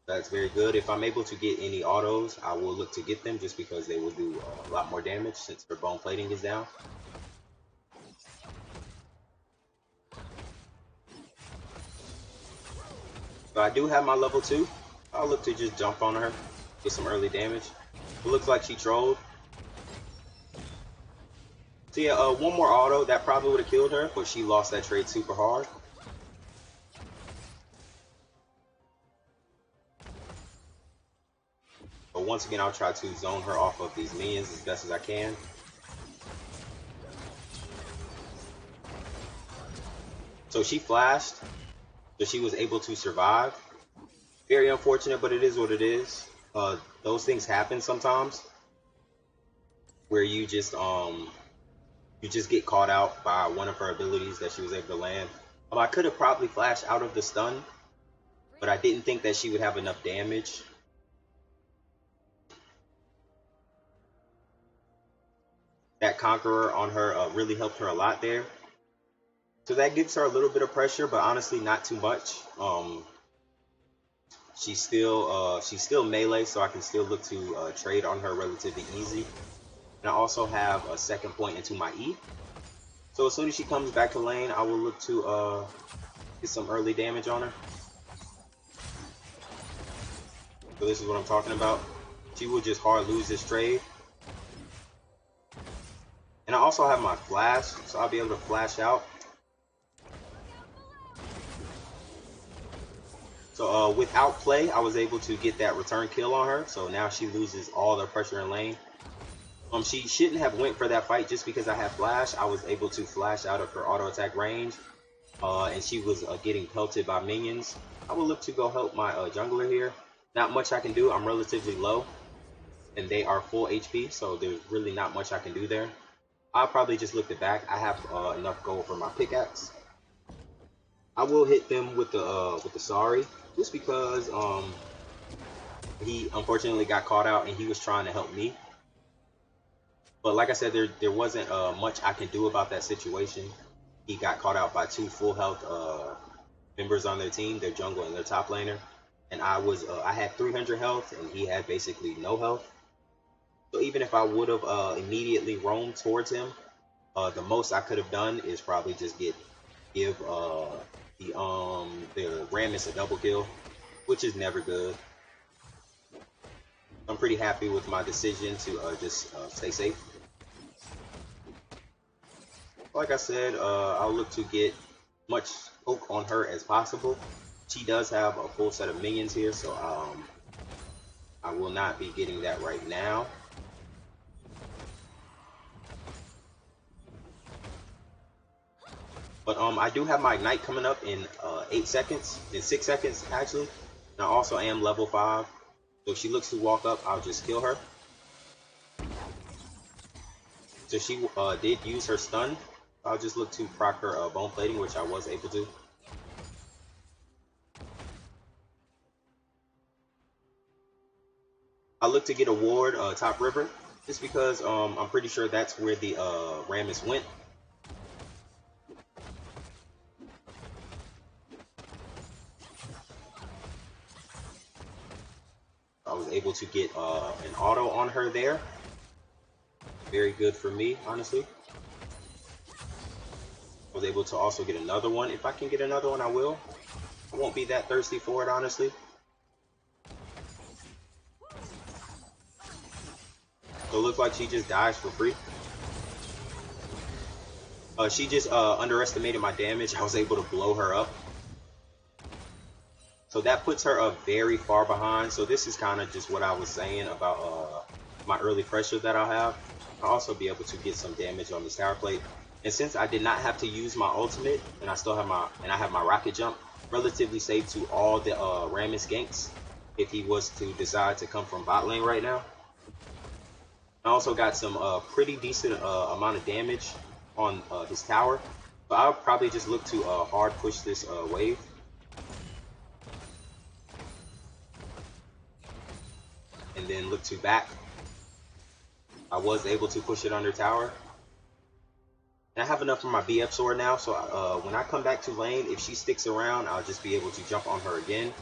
That's very good. If I'm able to get any autos, I will look to get them just because they will do a lot more damage since her bone plating is down. So I do have my level 2. I'll look to just jump on her, get some early damage. It looks like she trolled. So yeah, one more auto, that probably would have killed her, but she lost that trade super hard. But once again, I'll try to zone her off of these minions as best as I can. So she flashed, so she was able to survive. Very unfortunate, but it is what it is. Those things happen sometimes, where you just get caught out by one of her abilities that she was able to land. I could have probably flashed out of the stun, but I didn't think that she would have enough damage. That Conqueror on her really helped her a lot there. So that gives her a little bit of pressure, but honestly not too much. She's still melee, so I can still look to trade on her relatively easy. And I also have a second point into my E. So as soon as she comes back to lane, I will look to get some early damage on her. So this is what I'm talking about. She will just hard lose this trade. And I also have my flash, so I'll be able to flash out. So without play, I was able to get that return kill on her. So now she loses all the pressure in lane. She shouldn't have went for that fight just because I have flash. I was able to flash out of her auto attack range. And she was getting pelted by minions. I will look to go help my jungler here. Not much I can do. I'm relatively low. And they are full HP. So there's really not much I can do there. I'll probably just look to back. I have enough gold for my pickaxe. I will hit them with the sorry, just because he unfortunately got caught out and he was trying to help me. But like I said, there wasn't much I can do about that situation. He got caught out by 2 full health members on their team, their jungle and their top laner, and I had 300 health and he had basically no health. So even if I would have immediately roamed towards him, the most I could have done is probably just give the Rammus a double kill, which is never good. I'm pretty happy with my decision to just stay safe. Like I said, I'll look to get much poke on her as possible. She does have a full set of minions here, so I will not be getting that right now. But I do have my Ignite coming up in 8 seconds, in 6 seconds actually. And I also am level 5. So if she looks to walk up, I'll just kill her. So she did use her stun. I'll just look to proc her bone plating, which I was able to. I look to get a ward top river, just because I'm pretty sure that's where the Rammus went. I was able to get an auto on her there. Very good for me, honestly. I was able to also get another one. If I can get another one, I will. I won't be that thirsty for it, honestly. So it looks like she just dies for free. She just underestimated my damage. I was able to blow her up. So that puts her very far behind. So this is kind of just what I was saying about my early pressure that I'll have. I'll also be able to get some damage on this tower plate. And since I did not have to use my ultimate, and I still have my rocket jump, relatively safe to all the Rammus ganks if he was to decide to come from bot lane right now. I also got some pretty decent amount of damage on his tower. So I'll probably just look to hard push this wave. And then look to back. I was able to push it under tower. And I have enough for my BF sword now, so when I come back to lane, if she sticks around, I'll just be able to jump on her again.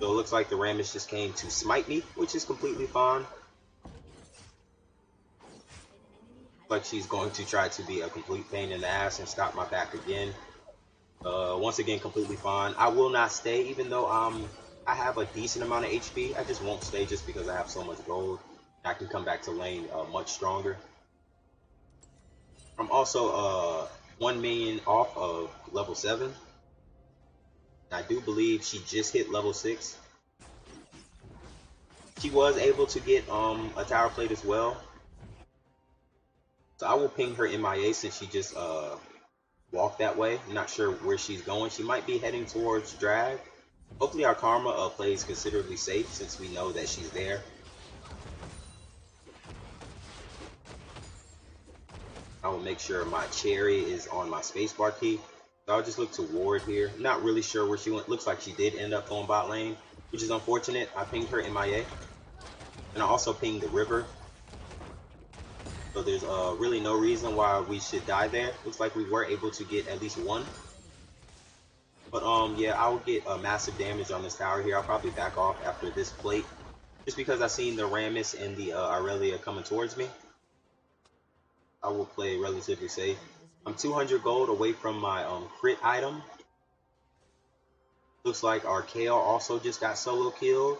So it looks like the Rammus just came to smite me, which is completely fine. Like she's going to try to be a complete pain in the ass and stop my back again. Once again, completely fine. I will not stay, even though I have a decent amount of HP. I just won't stay just because I have so much gold. I can come back to lane much stronger. I'm also 1 million off of level 7. I do believe she just hit level 6. She was able to get a tower plate as well. So I will ping her MIA since she just walked that way. I'm not sure where she's going. She might be heading towards drag. Hopefully our Karma plays considerably safe since we know that she's there. I will make sure my cherry is on my spacebar key. So I'll just look to ward here. I'm not really sure where she went. Looks like she did end up going bot lane, which is unfortunate. I pinged her MIA. And I also pinged the river. So there's really no reason why we should die there. Looks like we were able to get at least one. But yeah, I will get massive damage on this tower here. I'll probably back off after this plate. Just because I've seen the Rammus and the Aurelia coming towards me. I will play relatively safe. I'm 200 gold away from my crit item. Looks like our Kale also just got solo killed.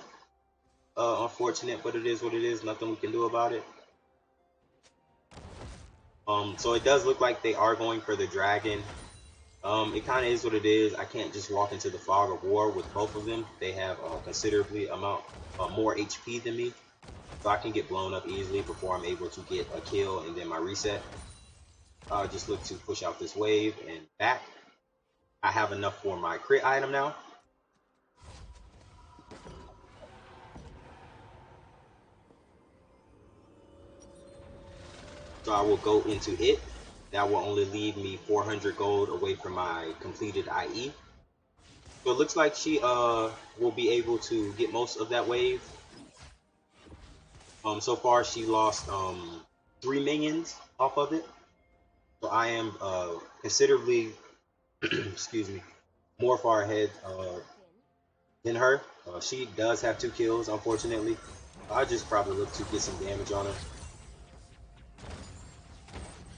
Unfortunate, but it is what it is. Nothing we can do about it. So it does look like they are going for the dragon. It kind of is what it is. I can't just walk into the fog of war with both of them. They have considerably more HP than me. So I can get blown up easily before I'm able to get a kill and then my reset. I'll just look to push out this wave and back. I have enough for my crit item now. So I will go into it. That will only leave me 400 gold away from my completed IE. So it looks like she will be able to get most of that wave. So far she lost 3 minions off of it. So I am considerably, excuse me, more far ahead than her. She does have 2 kills, unfortunately. I'll just probably look to get some damage on her.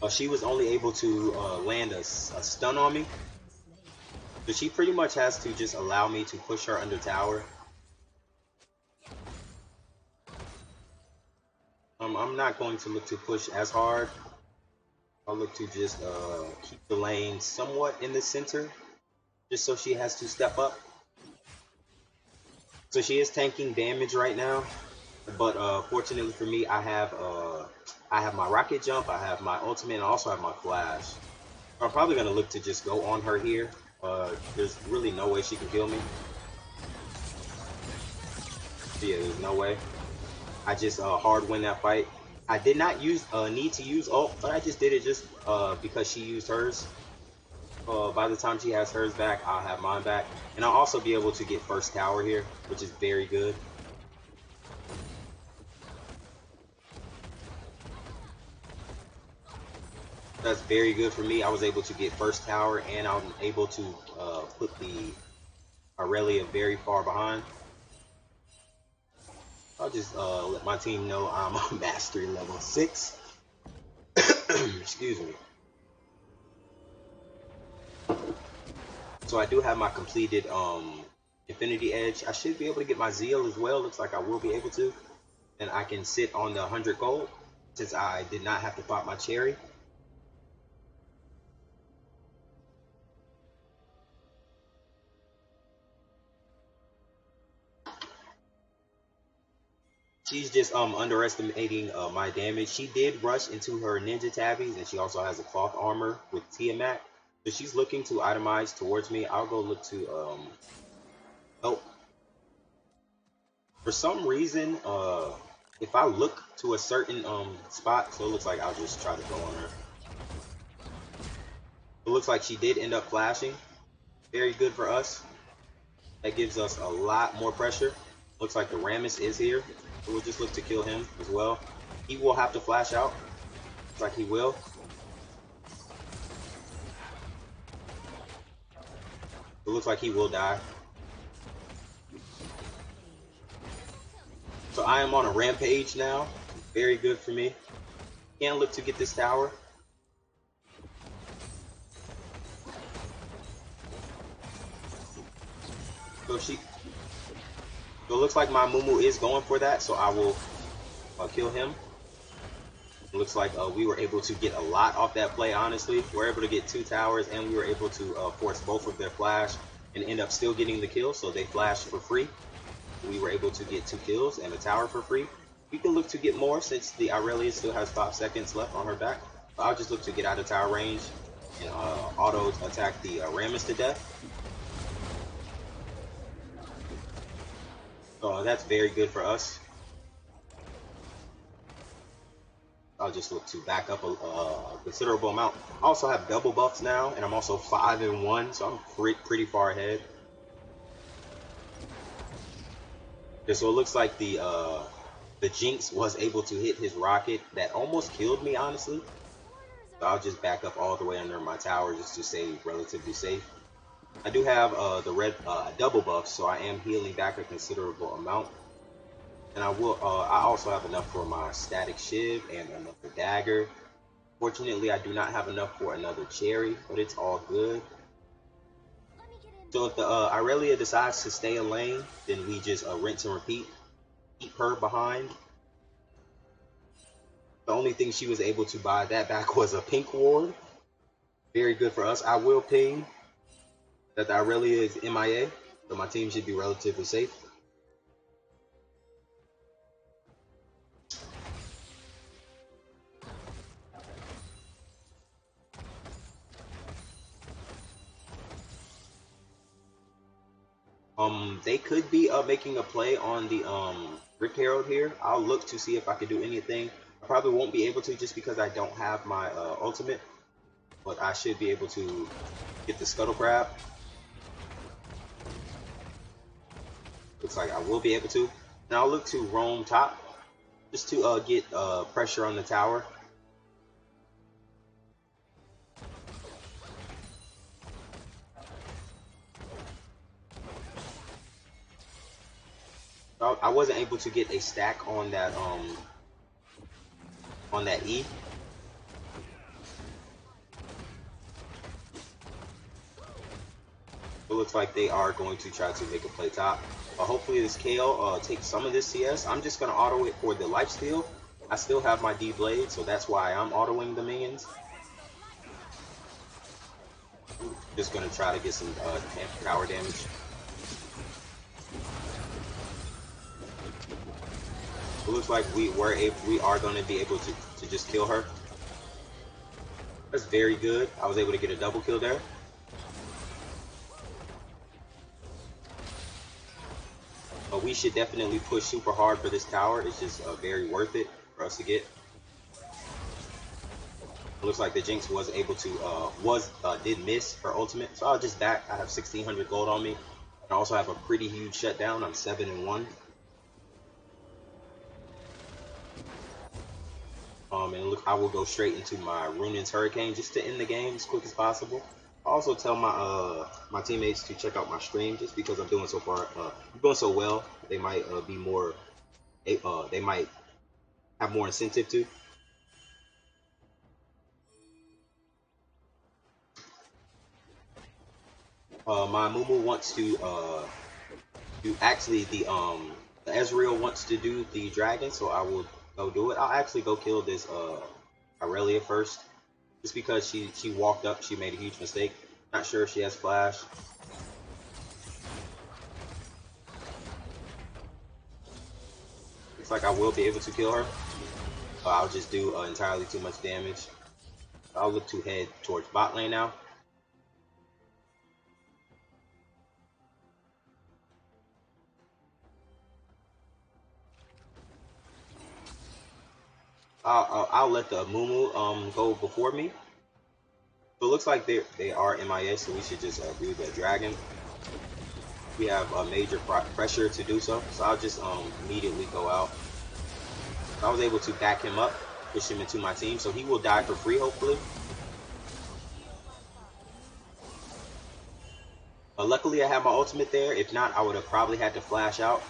She was only able to land a stun on me. So she pretty much has to just allow me to push her under tower. I'm not going to look to push as hard. I'll look to just keep the lane somewhat in the center, just so she has to step up. So she is tanking damage right now, but fortunately for me, I have my rocket jump, I have my ultimate, and I also have my flash. I'm probably gonna look to just go on her here. There's really no way she can kill me. Yeah, there's no way. I just hard win that fight. I did not use need to use ult, but I just did it just because she used hers. By the time she has hers back, I'll have mine back, and I'll also be able to get first tower here, which is very good. That's very good for me. I was able to get first tower, and I'm able to put the Aurelia very far behind. I'll just let my team know I'm on mastery level 6. Excuse me. So I do have my completed Infinity Edge. I should be able to get my Zeal as well. Looks like I will be able to. And I can sit on the 100 gold since I did not have to pop my cherry. She's just underestimating my damage. She did rush into her ninja tabbies, and she also has a cloth armor with Tiamat. So she's looking to itemize towards me. I'll go look to help. For some reason, if I look to a certain spot, so it looks like I'll just try to go on her. It looks like she did end up flashing. Very good for us. That gives us a lot more pressure. Looks like the Rammus is here. So we'll just look to kill him as well. He will have to flash out. Looks like he will. It looks like he will die. So I am on a rampage now. Very good for me. Can look to get this tower. So it looks like my Mumu is going for that, so I will kill him. It looks like we were able to get a lot off that play, honestly. We're able to get 2 towers, and we were able to force both of their flash and end up still getting the kill, so they flashed for free. We were able to get 2 kills and a tower for free. We can look to get more since the Aurelia still has 5 seconds left on her back. But I'll just look to get out of tower range and auto attack the Rammus to death. So that's very good for us. I'll just look to back up a considerable amount. I also have double buffs now, and I'm also 5-1, so I'm pretty far ahead. Okay, so it looks like the Jinx was able to hit his rocket that almost killed me, honestly. So I'll just back up all the way under my tower just to stay relatively safe. I do have the red double buff, so I am healing back a considerable amount. And I also have enough for my static shiv and another dagger. Fortunately, I do not have enough for another cherry, but it's all good. So if the Aurelia decides to stay in lane, then we just rinse and repeat. Keep her behind. The only thing she was able to buy that back was a pink ward. Very good for us. I will ping that the Aurelia is MIA, so my team should be relatively safe. They could be making a play on the Rick Herald here. I'll look to see if I can do anything. I probably won't be able to just because I don't have my ultimate, but I should be able to get the Scuttle Crab. Looks like I will be able to. And I'll look to roam top just to get pressure on the tower. I wasn't able to get a stack on that E. It looks like they are going to try to make a play top. Hopefully this KO takes some of this CS. I'm just going to auto it for the lifesteal. I still have my D blade, so that's why I'm autoing the minions. Just gonna try to get some tower damage. It looks like we are going to be able to just kill her. That's very good. I was able to get a double kill there. But we should definitely push super hard for this tower. It's just very worth it for us to get. It looks like the Jinx was able to did miss her ultimate, so I'll just back. I have 1,600 gold on me. I also have a pretty huge shutdown. I'm 7-1. And look, I will go straight into my Runin's Hurricane just to end the game as quick as possible. I also tell my my teammates to check out my stream just because I'm doing so well. They might be more, they might have more incentive to. My Mumu wants to do actually the Ezreal wants to do the dragon, so I will go do it. I'll actually go kill this Aurelia first, just because she walked up, she made a huge mistake. Not sure if she has flash. Looks like I will be able to kill her. I'll just do entirely too much damage. I'll look to head towards bot lane now. I'll let the Mumu go before me. So it looks like they are MIS, so we should just do the dragon. We have a major pressure to do so, so I'll just immediately go out. I was able to back him up, push him into my team, so he will die for free hopefully. Luckily I have my ultimate there. If not, I would have probably had to flash out.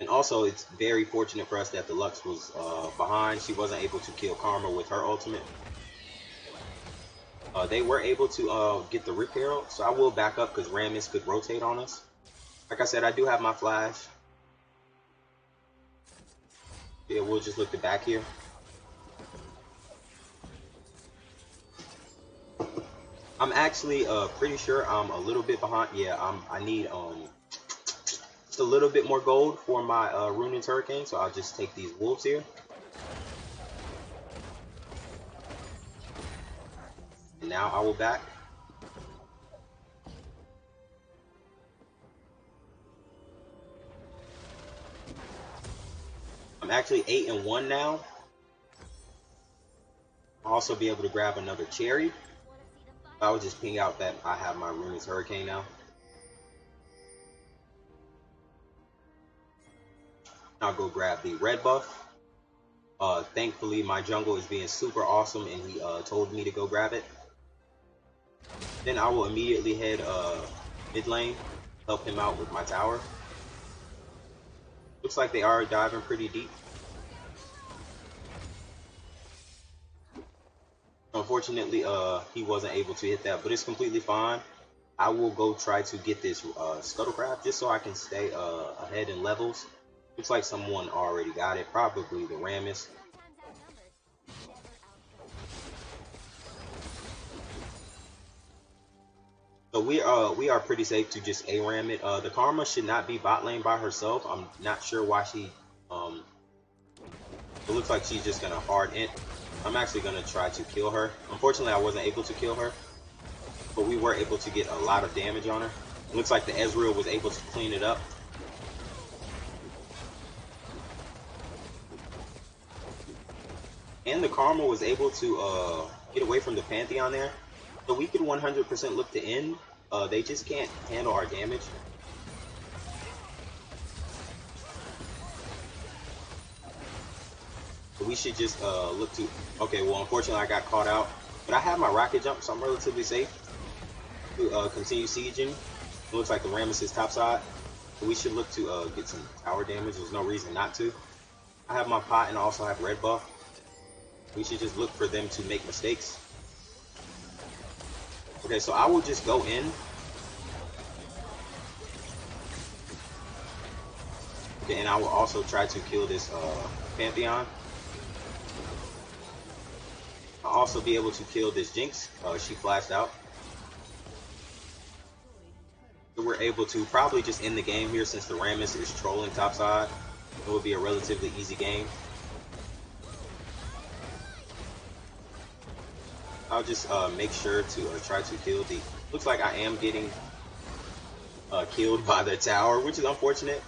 And also, it's very fortunate for us that the Lux was behind. She wasn't able to kill Karma with her ultimate. They were able to get the Rip Herald, so I will back up because Rammus could rotate on us. Like I said, I do have my flash. Yeah, we'll just look to back here. I'm actually pretty sure I'm a little bit behind. Yeah, I need just a little bit more gold for my Runin's Hurricane, so I'll just take these wolves here. And now I will back. I'm actually 8-1 now. I'll also be able to grab another cherry. I will just ping out that I have my Runin's Hurricane now. I'll go grab the red buff. Thankfully, my jungle is being super awesome, and he told me to go grab it. Then I will immediately head mid lane, help him out with my tower. Looks like they are diving pretty deep. Unfortunately, he wasn't able to hit that, but it's completely fine. I will go try to get this Scuttlecraft just so I can stay ahead in levels. Looks like someone already got it, probably the Rammus. So we are pretty safe to just ARAM it. The Karma should not be bot lane by herself. I'm not sure why she it looks like she's just gonna hard int. I'm actually gonna try to kill her. Unfortunately, I wasn't able to kill her, but we were able to get a lot of damage on her. It looks like the Ezreal was able to clean it up. And the Karma was able to get away from the Pantheon there. So we could 100% look to end. They just can't handle our damage. So we should just look to... Okay, well, unfortunately, I got caught out. But I have my rocket jump, so I'm relatively safe to continue sieging. It looks like the Rammus is topside. So we should look to get some tower damage. There's no reason not to. I have my pot and I also have red buff. We should just look for them to make mistakes. Okay, so I will just go in. Okay, and I will also try to kill this Pantheon. I also be able to kill this Jinx. She flashed out. So we're able to probably just end the game here since the Rammus is trolling topside. It will be a relatively easy game. I'll just make sure to try to kill the... Looks like I am getting killed by the tower, which is unfortunate.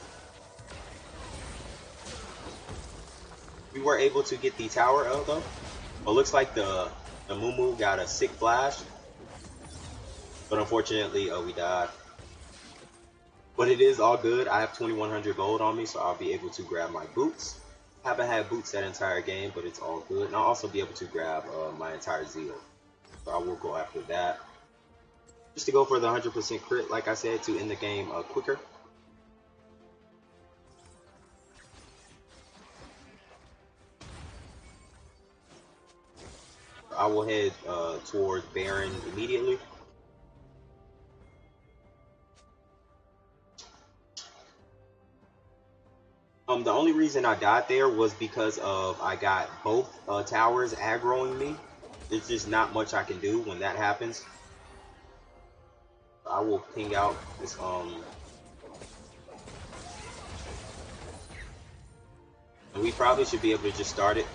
We were able to get the tower though. But looks like the Moo got a sick flash. But unfortunately, we died. But it is all good. I have 2100 gold on me, so I'll be able to grab my boots. I haven't had boots that entire game, but it's all good. And I'll also be able to grab my entire Zeal. So I will go after that. Just to go for the 100% crit, like I said, to end the game quicker. I will head towards Baron immediately. The only reason I died there was because of I got both towers aggroing me. There's just not much I can do when that happens. I will ping out this and we probably should be able to just start it.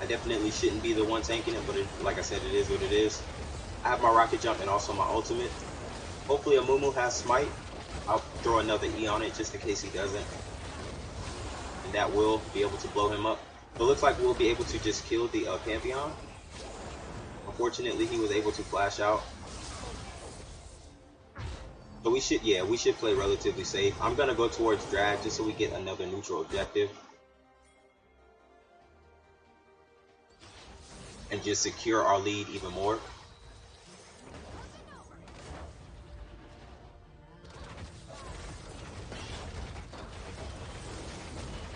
I definitely shouldn't be the one tanking it, but like I said, it is what it is. I have my rocket jump and also my ultimate. Hopefully a Moo has smite. I'll throw another E on it just in case he doesn't. And that will be able to blow him up. So it looks like we'll be able to just kill the Pantheon. Unfortunately, he was able to flash out. So we should play relatively safe. I'm gonna go towards drag just so we get another neutral objective. And just secure our lead even more.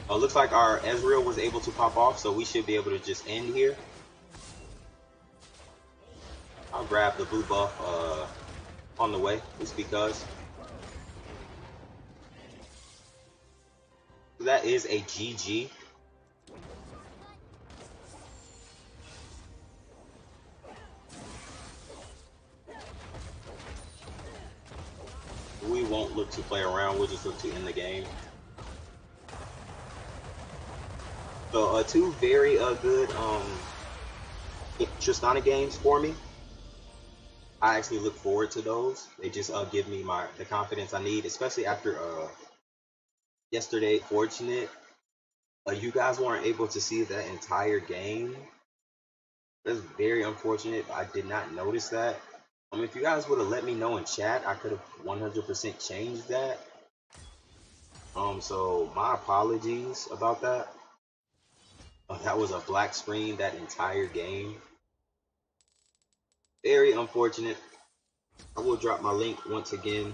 Looks like our Ezreal was able to pop off, so we should be able to just end here. I'll grab the blue buff on the way, just because. That is a GG. We won't look to play around, we'll just look to end the game. So two very good Tristana games for me. I actually look forward to those. They just give me the confidence I need, especially after yesterday. Fortunate you guys weren't able to see that entire game. That's very unfortunate. I did not notice that. If you guys would have let me know in chat, I could have 100% changed that. So my apologies about that. That was a black screen that entire game. Very unfortunate. I will drop my link once again.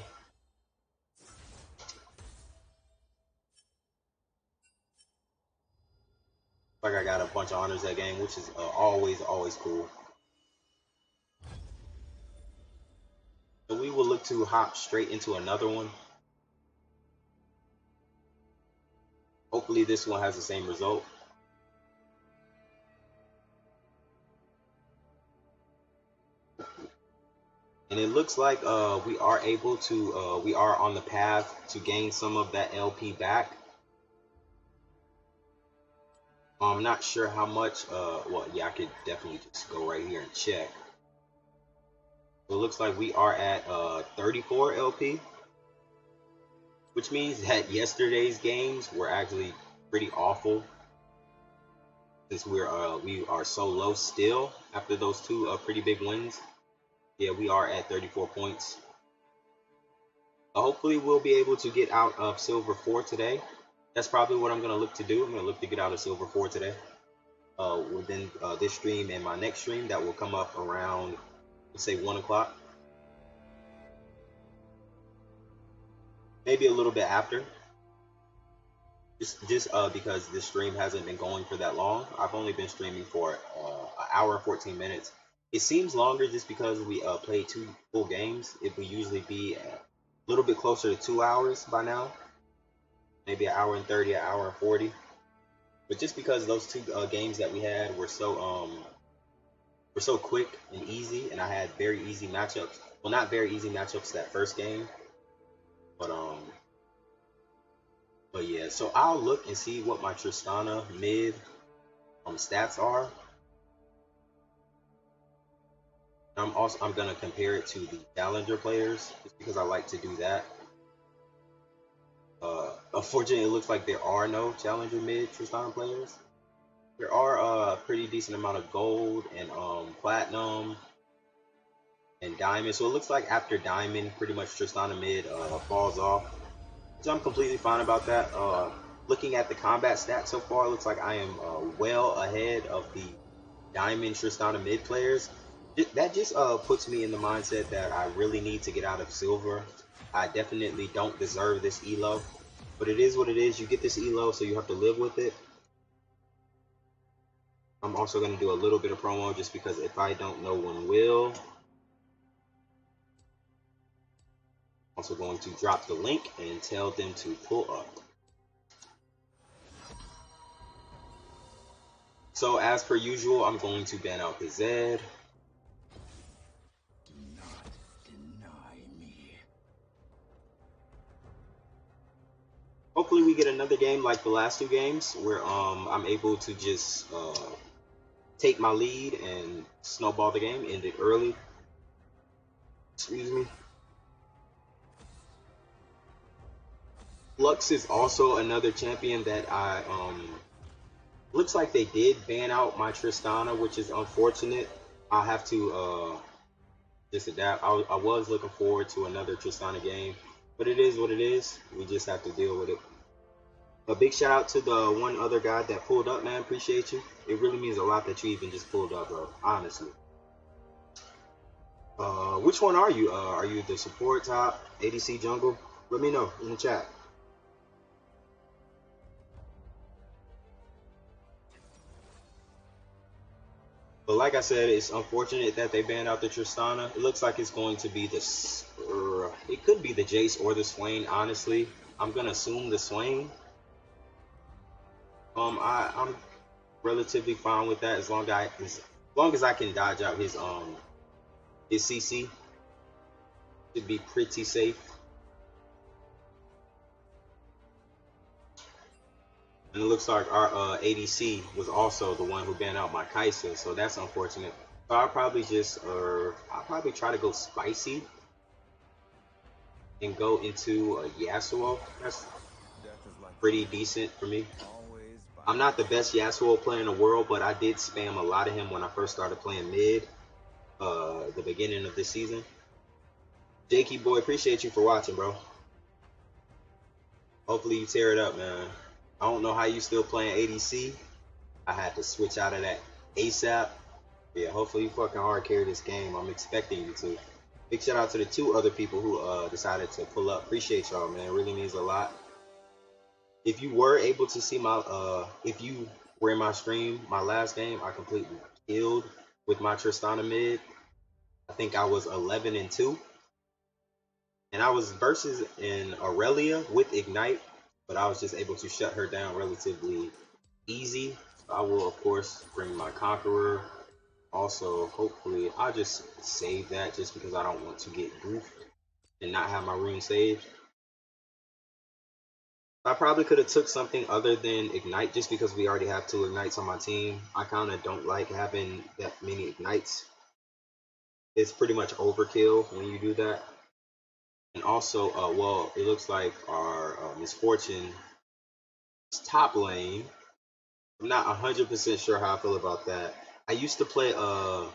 Like I got a bunch of honors that game, which is always cool. So we will look to hop straight into another one. Hopefully this one has the same result. And it looks like we are able to, we are on the path to gain some of that LP back. I'm not sure how much, well, yeah, I could definitely just go right here and check. So it looks like we are at 34 LP, which means that yesterday's games were actually pretty awful. Since we are so low still after those two pretty big wins. Yeah, we are at 34 points. Hopefully we'll be able to get out of Silver 4 today. That's probably what I'm going to look to do. I'm going to look to get out of Silver 4 today. Within this stream and my next stream that will come up around, let's say 1 o'clock. Maybe a little bit after. Just because this stream hasn't been going for that long. I've only been streaming for an hour and 14 minutes. It seems longer just because we played 2 full games. It would usually be a little bit closer to 2 hours by now. maybe an hour and 30, an hour and 40. But just because those two games that we had were so quick and easy, and I had very easy matchups. Well, not very easy matchups that first game, but but yeah. So I'll look and see what my Tristana mid stats are. I'm gonna compare it to the challenger players just because I like to do that. Unfortunately, it looks like there are no challenger mid Tristana players. There are a pretty decent amount of gold and platinum and diamond. So it looks like after diamond, pretty much Tristana mid falls off. So I'm completely fine about that. Looking at the combat stats so far, it looks like I am well ahead of the diamond Tristana mid players. That just puts me in the mindset that I really need to get out of silver. I definitely don't deserve this elo, but it is what it is. You get this elo, so you have to live with it. I'm also going to do a little bit of promo just because if I don't, no one will. Also going to drop the link and tell them to pull up. So as per usual, I'm going to ban out the Zed. Do not deny me. Hopefully we get another game like the last two games where I'm able to just take my lead and snowball the game, end it early. Excuse me. Lux is also another champion that I looks like they did ban out my Tristana, which is unfortunate. I'll have to just adapt. I was looking forward to another Tristana game, but it is what it is. We just have to deal with it. A big shout out to the one other guy that pulled up, man. Appreciate you. It really means a lot that you even just pulled up, bro. Honestly. Which one are you? Are you the support top, ADC jungle? Let me know in the chat. But like I said, it's unfortunate that they banned out the Tristana. It looks like it's going to be the, it could be the Jace or the Swain. Honestly, I'm gonna assume the Swain. I'm relatively fine with that as long as I can dodge out his CC. Should be pretty safe. And it looks like our ADC was also the one who banned out my Kai'Sa, so that's unfortunate. So I'll probably try to go spicy and go into a Yasuo. That's pretty decent for me. I'm not the best Yasuo player in the world, but I did spam a lot of him when I first started playing mid, the beginning of this season. Jakey boy, appreciate you for watching, bro. Hopefully you tear it up, man. I don't know how you still playing ADC. I had to switch out of that ASAP. Yeah, hopefully you fucking hard carry this game. I'm expecting you to. Big shout out to the two other people who decided to pull up. Appreciate y'all, man. It really means a lot. If you were able to see my if you were in my stream, my last game, I completely killed with my Tristana mid. I think I was 11-2. And I was versus in Aurelia with Ignite, but I was just able to shut her down relatively easy. So I will, of course, bring my Conqueror. Also, hopefully, I'll just save that just because I don't want to get goofed and not have my rune saved. I probably could have took something other than Ignite just because we already have 2 Ignites on my team. I kind of don't like having that many Ignites. It's pretty much overkill when you do that. And also, well, it looks like our Misfortune is top lane. I'm not 100% sure how I feel about that. I used to play Kai'Sa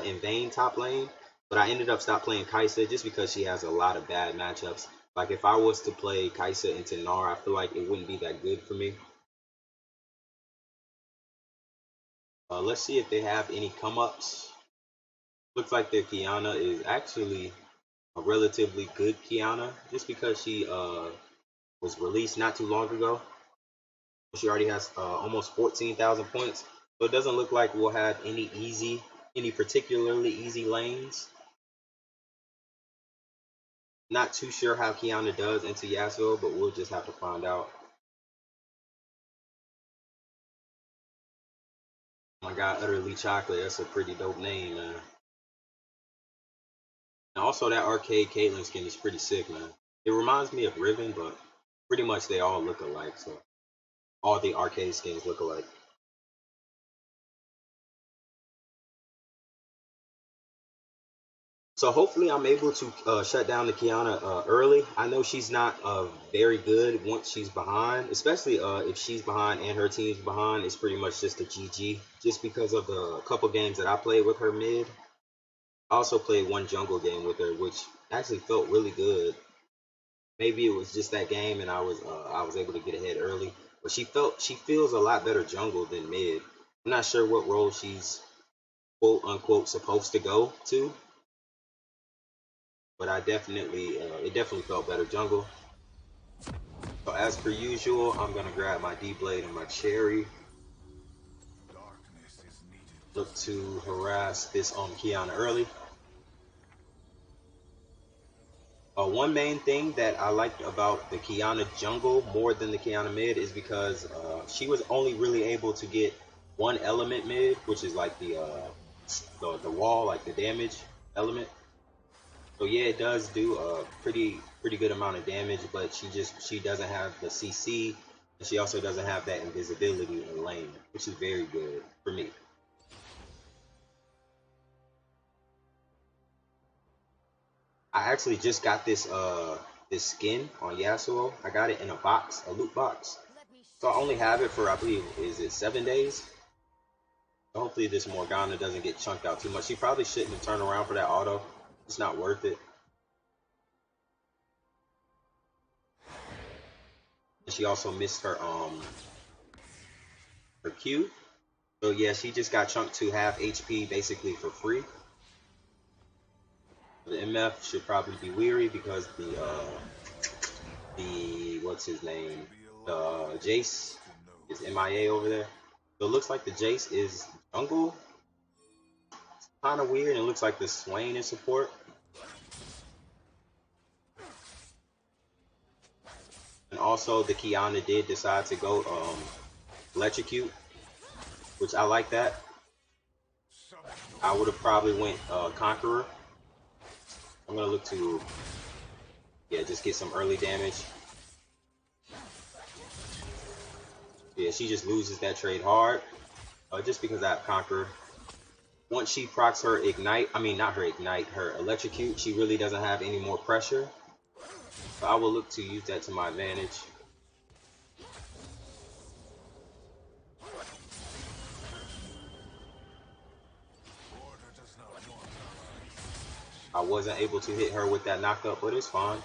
and Vayne top lane, but I ended up stopped playing Kai'Sa just because she has a lot of bad matchups. Like if I was to play Kai'Sa into Gnar, I feel like it wouldn't be that good for me. Let's see if they have any come-ups. Looks like their Kiana is actually a relatively good Kiana, just because she was released not too long ago. She already has almost 14,000 points, so it doesn't look like we'll have any particularly easy lanes. Not too sure how Kiana does into Yasuo, but we'll just have to find out. Oh my god, Utterly Chocolate, that's a pretty dope name, man. And also that arcade Caitlyn skin is pretty sick, man. It reminds me of Riven, but pretty much they all look alike, so all the arcade skins look alike. So hopefully I'm able to shut down the Kiana early. I know she's not very good once she's behind, especially if she's behind and her team's behind. It's pretty much just a GG, just because of the couple games that I played with her mid. I also played one jungle game with her, which actually felt really good. Maybe it was just that game, and I was able to get ahead early. But she feels a lot better jungle than mid. I'm not sure what role she's quote unquote supposed to go to, but I definitely it definitely felt better jungle. So as per usual, I'm gonna grab my D blade and my cherry. Look to harass this Kiana early. One main thing that I liked about the Kiana jungle more than the Kiana mid is because she was only really able to get one element mid, which is like the wall, like the damage element. So yeah, it does do a pretty good amount of damage, but she doesn't have the CC, and she also doesn't have that invisibility in lane, which is very good for me. I actually just got this this skin on Yasuo. I got it in a box, a loot box. So I only have it for, I believe, is it 7 days? So hopefully this Morgana doesn't get chunked out too much. She probably shouldn't have turned around for that auto. It's not worth it. And she also missed her Q. So yeah, she just got chunked to half HP basically for free. The MF should probably be weary because the what's his name? The Jace is MIA over there. So it looks like the Jace is jungle. It's kind of weird, and it looks like the Swain is support. And also the Kiana did decide to go electrocute, which I like that. I would have probably went Conqueror. I'm gonna look to just get some early damage. Yeah, she just loses that trade hard just because I have Conqueror. Once she procs her ignite, I mean not her ignite, her electrocute, she really doesn't have any more pressure. So I will look to use that to my advantage. I wasn't able to hit her with that knockup, but it's fine.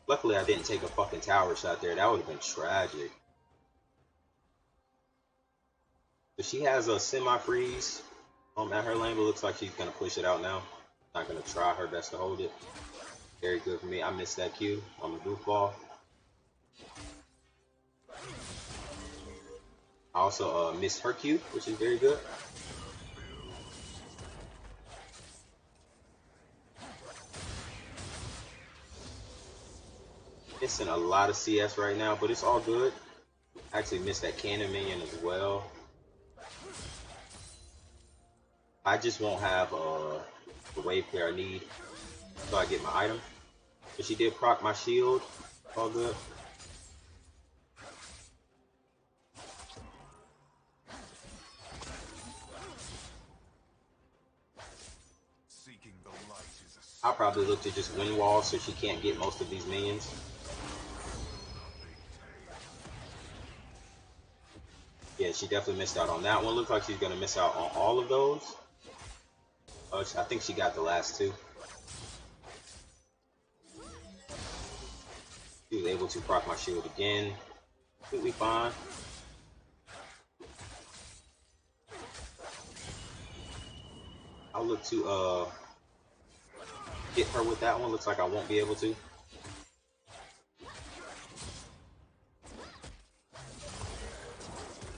Luckily, I didn't take a fucking tower shot there. That would have been tragic. But she has a semi-freeze at her lane, but looks like she's going to push it out now. Not going to try her best to hold it. Very good for me. I missed that Q on the goofball. I also missed her Q, which is very good. Missing a lot of CS right now, but it's all good. Actually missed that cannon minion as well. I just won't have the wave clear I need, so I get my item. But she did proc my shield. All good. I'll probably look to just win wall so she can't get most of these minions. Yeah, she definitely missed out on that one. Looks like she's going to miss out on all of those. I think she got the last two. She was able to proc my shield again. Completely fine. I'll look to hit her with that one. Looks like I won't be able to.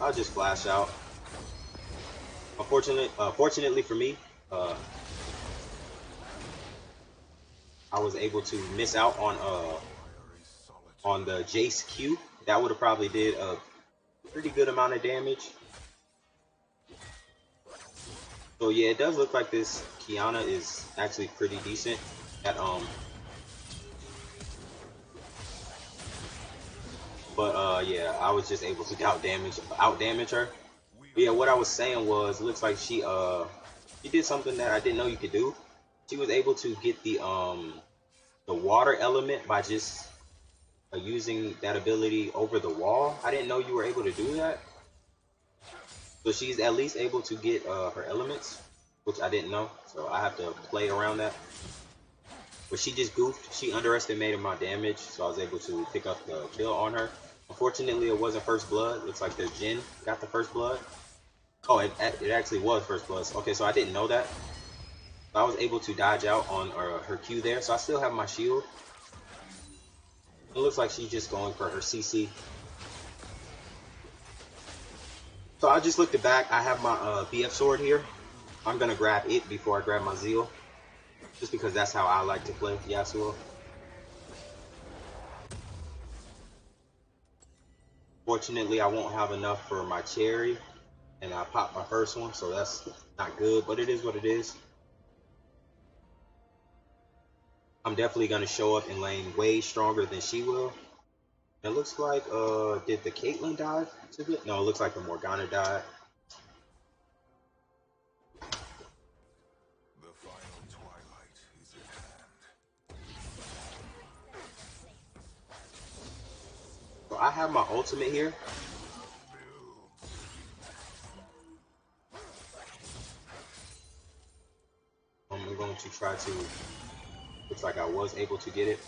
I'll just flash out. Fortunately for me, I was able to miss out on the Jace Q. That would have probably did a pretty good amount of damage. So yeah, it does look like this Kiana is actually pretty decent at but yeah, I was just able to out damage her. But yeah, what I was saying was, it looks like she did something that I didn't know you could do. She was able to get the water element by just using that ability over the wall. I didn't know you were able to do that. So she's at least able to get her elements, which I didn't know. So I have to play around that. But she just goofed. She underestimated my damage, so I was able to pick up the kill on her. Unfortunately, it wasn't first blood. Looks like the Jin got the first blood. Oh, it actually was first blood. Okay, so I didn't know that. So I was able to dodge out on her Q there. So I still have my shield. It looks like she's just going for her CC. So I just looked back. I have my BF sword here. I'm going to grab it before I grab my Zeal. Just because that's how I like to play Yasuo. Fortunately, I won't have enough for my cherry. And I popped my first one, so that's not good. But it is what it is. I'm definitely going to show up in lane way stronger than she will. It looks like, did the Caitlyn die to it? No, it looks like the Morgana died. The final twilight is at hand. So I have my ultimate here. I'm going to try to, looks like I was able to get it.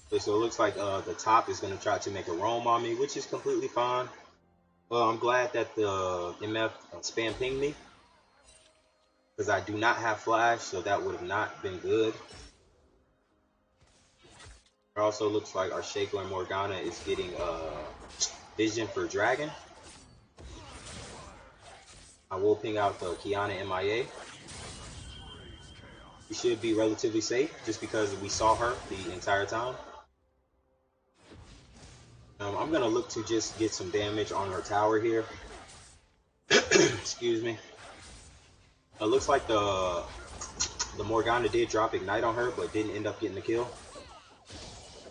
Okay, so it looks like the top is going to try to make a roam on me, which is completely fine. Well, I'm glad that the MF spam pinged me, because I do not have flash, so that would have not been good. It also looks like our Shaco and Morgana is getting vision for dragon. I will ping out the Kiana MIA. We should be relatively safe just because we saw her the entire time. I'm going to look to just get some damage on her tower here. Excuse me. It looks like the Morgana did drop Ignite on her, but didn't end up getting the kill.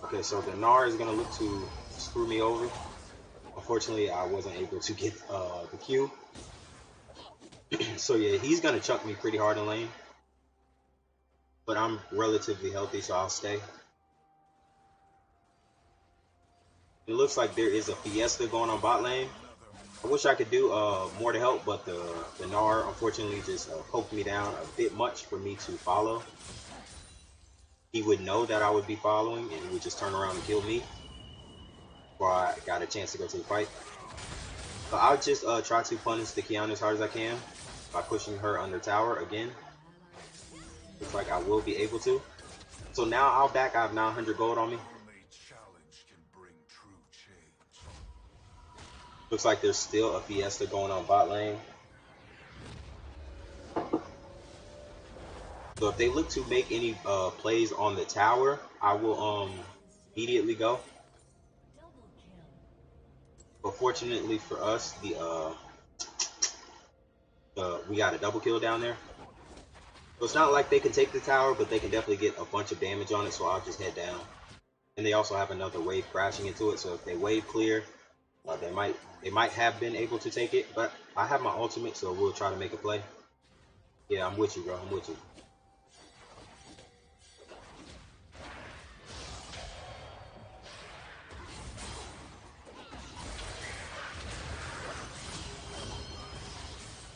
Okay, so the Gnar is going to look to screw me over. Unfortunately, I wasn't able to get the Q. So yeah, he's going to chuck me pretty hard in lane. But I'm relatively healthy, so I'll stay. It looks like there is a Fiesta going on bot lane. I wish I could do more to help, but the Gnar unfortunately just poked me down a bit much for me to follow. He would know that I would be following, and he would just turn around and kill me before I got a chance to go to the fight. So I'll just try to punish the Kiana as hard as I can by pushing her under tower again. Looks like I will be able to. So now I have 900 gold on me. Looks like there's still a Fiesta going on bot lane. So if they look to make any plays on the tower, I will immediately go. But fortunately for us, we got a double kill down there. So it's not like they can take the tower, but they can definitely get a bunch of damage on it, so I'll just head down. And they also have another wave crashing into it, so if they wave clear, they might have been able to take it, but I have my ultimate, so we'll try to make a play. Yeah, I'm with you, bro. I'm with you.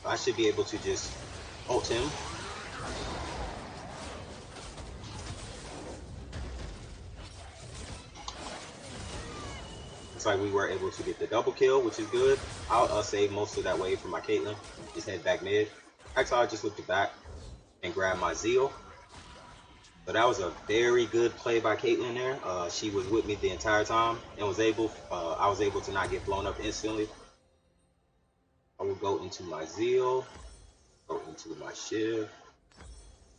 I should be able to just ult him. Looks like we were able to get the double kill, which is good. I'll save most of that wave for my Caitlyn. Just head back mid. Actually, I just looked back and grab my Zeal. So that was a very good play by Caitlyn there. She was with me the entire time and I was able to not get blown up instantly. I will go into my Zeal, go into my Shiv.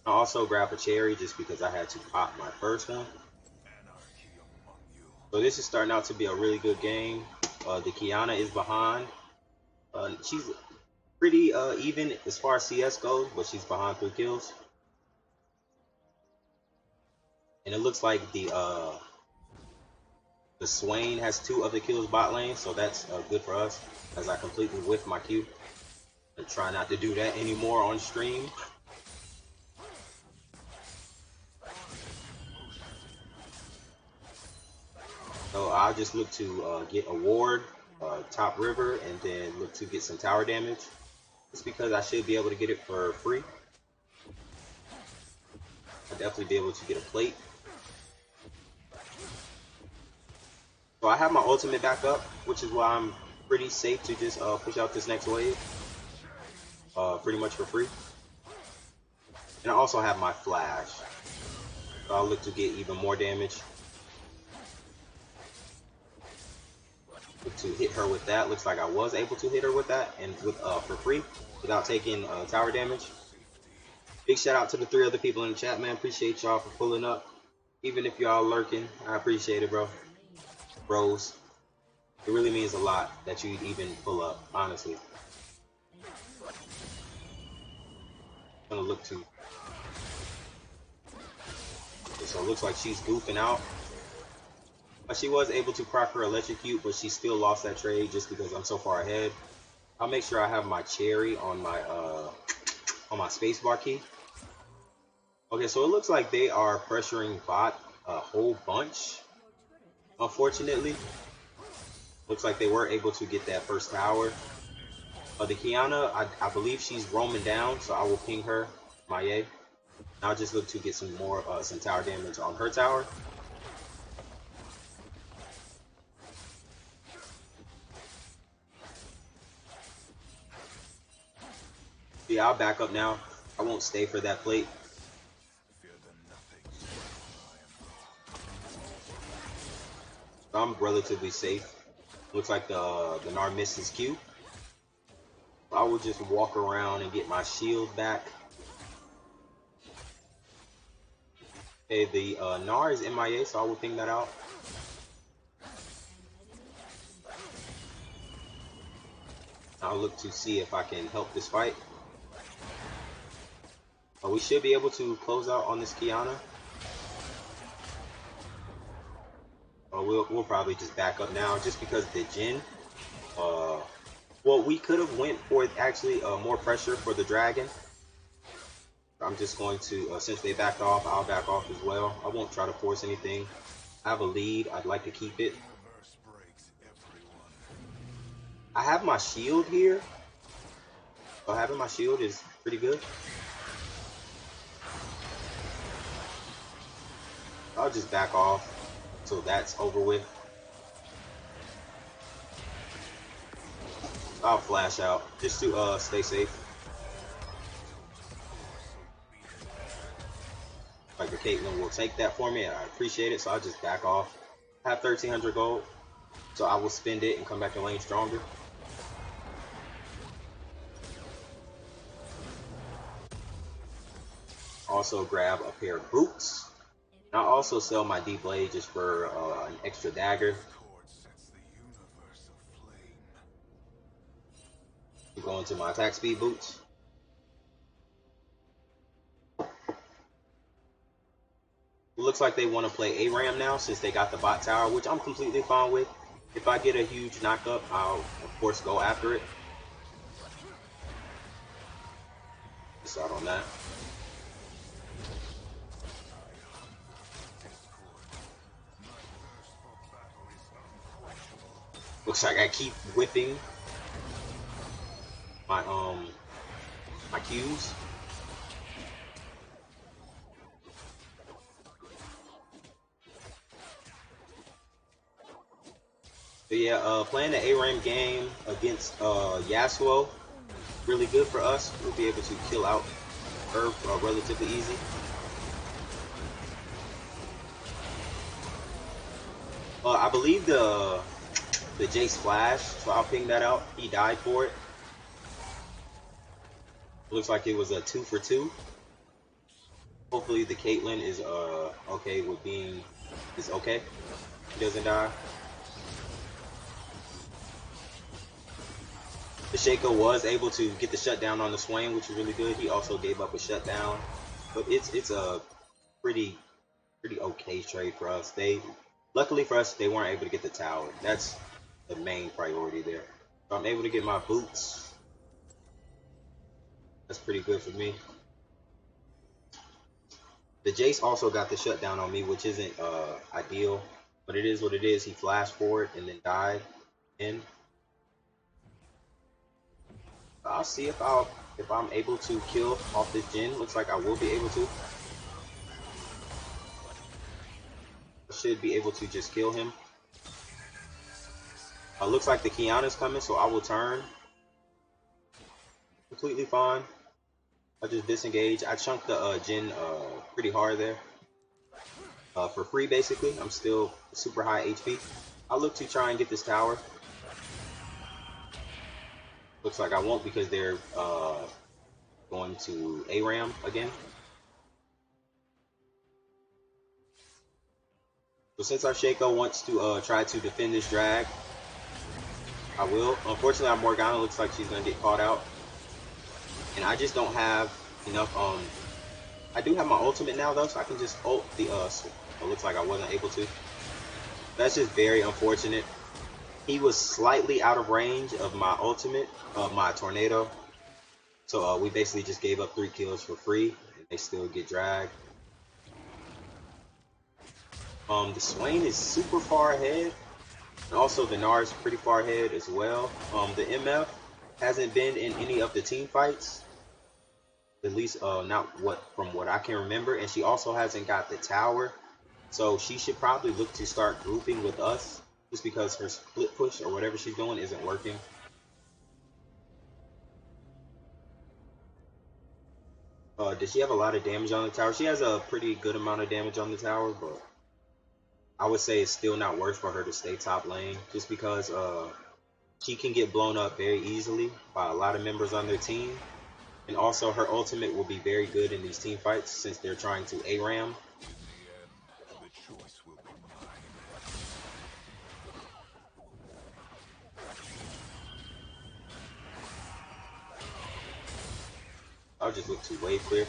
I also grab a cherry just because I had to pop my first one. So this is starting out to be a really good game. The Kiana is behind. She's pretty even as far as CS goes, but she's behind 3 kills. And it looks like the Swain has 2 of the kills bot lane, so that's good for us as I completely whiffed my Q. And try not to do that anymore on stream. So I'll just look to get a ward, top river, and then look to get some tower damage. Just because I should be able to get it for free. I'll definitely be able to get a plate. So I have my ultimate back up, which is why I'm pretty safe to just push out this next wave. Pretty much for free. And I also have my flash. So I'll look to get even more damage. Look to hit her with that. Looks like I was able to hit her with that and with for free without taking tower damage. Big shout out to the 3 other people in the chat, man. Appreciate y'all for pulling up. Even if y'all lurking, I appreciate it, bros. It really means a lot that you even pull up, honestly. I'm gonna look to. So it looks like she's goofing out. She was able to proc her electrocute, but she still lost that trade just because I'm so far ahead. I'll make sure I have my cherry on my spacebar key. Okay, so it looks like they are pressuring bot a whole bunch. Unfortunately, looks like they were able to get that first tower. The Kiana, I believe she's roaming down, so I will ping her, Maye. I'll just look to get some more some tower damage on her tower. Yeah, I'll back up now. I won't stay for that plate. I'm relatively safe. Looks like the Gnar misses Q. I will just walk around and get my shield back. Okay, the Gnar is MIA, so I will ping that out. I'll look to see if I can help this fight. We should be able to close out on this Kiana. We'll probably just back up now, just because the Jin. Well, we could have went for actually more pressure for the dragon. I'm just going to, since they backed off, I'll back off as well. I won't try to force anything. I have a lead. I'd like to keep it. I have my shield here. So having my shield is pretty good. I'll just back off until that's over with. I'll flash out just to stay safe. Like the Caitlyn will take that for me. I appreciate it, so I'll just back off. I have 1,300 gold, so I will spend it and come back in lane stronger. Also grab a pair of boots. And I'll also sell my D blade just for an extra dagger. Go into my attack speed boots. It looks like they want to play ARAM now since they got the bot tower, which I'm completely fine with. If I get a huge knockup, I'll of course go after it. Just out on that. Looks like I keep whipping my my Qs. But yeah, playing the ARAM game against Yasuo, really good for us. We'll be able to kill out her relatively easy. I believe the Jace flash, so I'll ping that out. He died for it. Looks like it was a 2 for 2. Hopefully the Caitlyn is okay with being okay. He doesn't die. The Shaco was able to get the shutdown on the Swain, which is really good. He also gave up a shutdown, but it's a pretty okay trade for us. Luckily for us, they weren't able to get the tower. That's the main priority there. So I'm able to get my boots. That's pretty good for me. The Jace also got the shutdown on me, which isn't ideal, but it is what it is. He flashed forward and then died in. I'll see if I'm able to kill off this Jhin. Looks like I will be able to. I should be able to just kill him. Looks like the Kiana's coming, so I will turn. Completely fine. I just disengage. I chunked the Jhin pretty hard there. For free, basically. I'm still super high HP. I'll look to try and get this tower. Looks like I won't because they're going to ARAM again. So since our Shaco wants to try to defend this drag, I will. Unfortunately, our Morgana looks like she's going to get caught out. And I just don't have enough, I do have my ultimate now though, so I can just ult the, it looks like I wasn't able to. That's just very unfortunate. He was slightly out of range of my ultimate, my tornado. So we basically just gave up 3 kills for free, and they still get dragged. The Swain is super far ahead, and also the Gnar is pretty far ahead as well. The MF hasn't been in any of the team fights, at least not from what I can remember, and she also hasn't got the tower, so she should probably look to start grouping with us, just because her split push or whatever she's doing isn't working. Does she have a lot of damage on the tower? She has a pretty good amount of damage on the tower, but I would say it's still not worth for her to stay top lane, just because she can get blown up very easily by a lot of members on their team. And also her ultimate will be very good in these team fights since they're trying to ARAM. I'll just look to wave clear.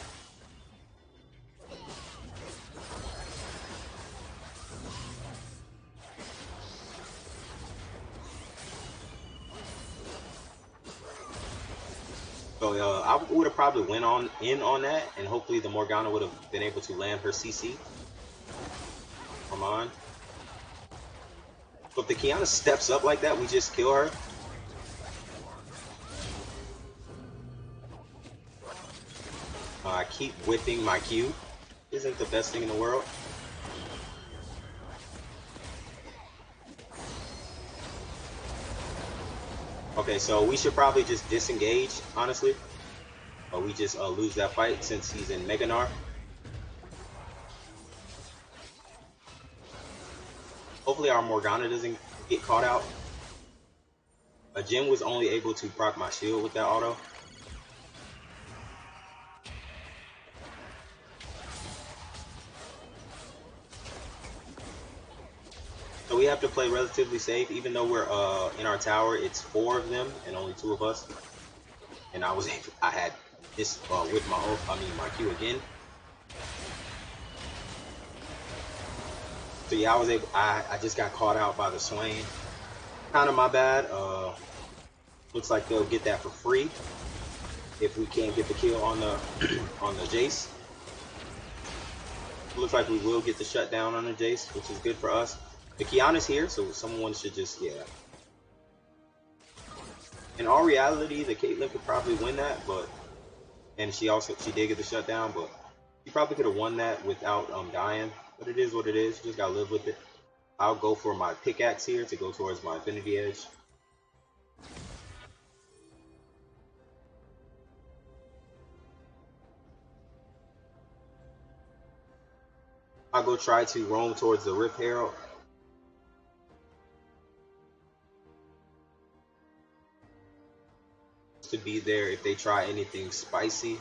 So I would have probably went in on that, and hopefully the Morgana would have been able to land her CC. Come on. So if the Kiana steps up like that, we just kill her. I keep whipping my Q. Isn't the best thing in the world. Okay, so we should probably just disengage, honestly. Or we just lose that fight since he's in Mega Gnar. Hopefully our Morgana doesn't get caught out. Jhin was only able to proc my shield with that auto. So we have to play relatively safe, even though we're in our tower. It's 4 of them and only 2 of us. And I had this with my Q again. So yeah, I just got caught out by the Swain. Kind of my bad. Looks like they'll get that for free if we can't get the kill on the on the Jace. Looks like we will get the shutdown on the Jace, which is good for us. The Kiana's here, so someone should just, yeah. In all reality, the Caitlyn could probably win that, and she did get the shutdown, but she probably could have won that without dying. But it is what it is. You just gotta live with it. I'll go for my pickaxe here to go towards my Infinity Edge. I'll go try to roam towards the Rift Herald. to be there if they try anything spicy.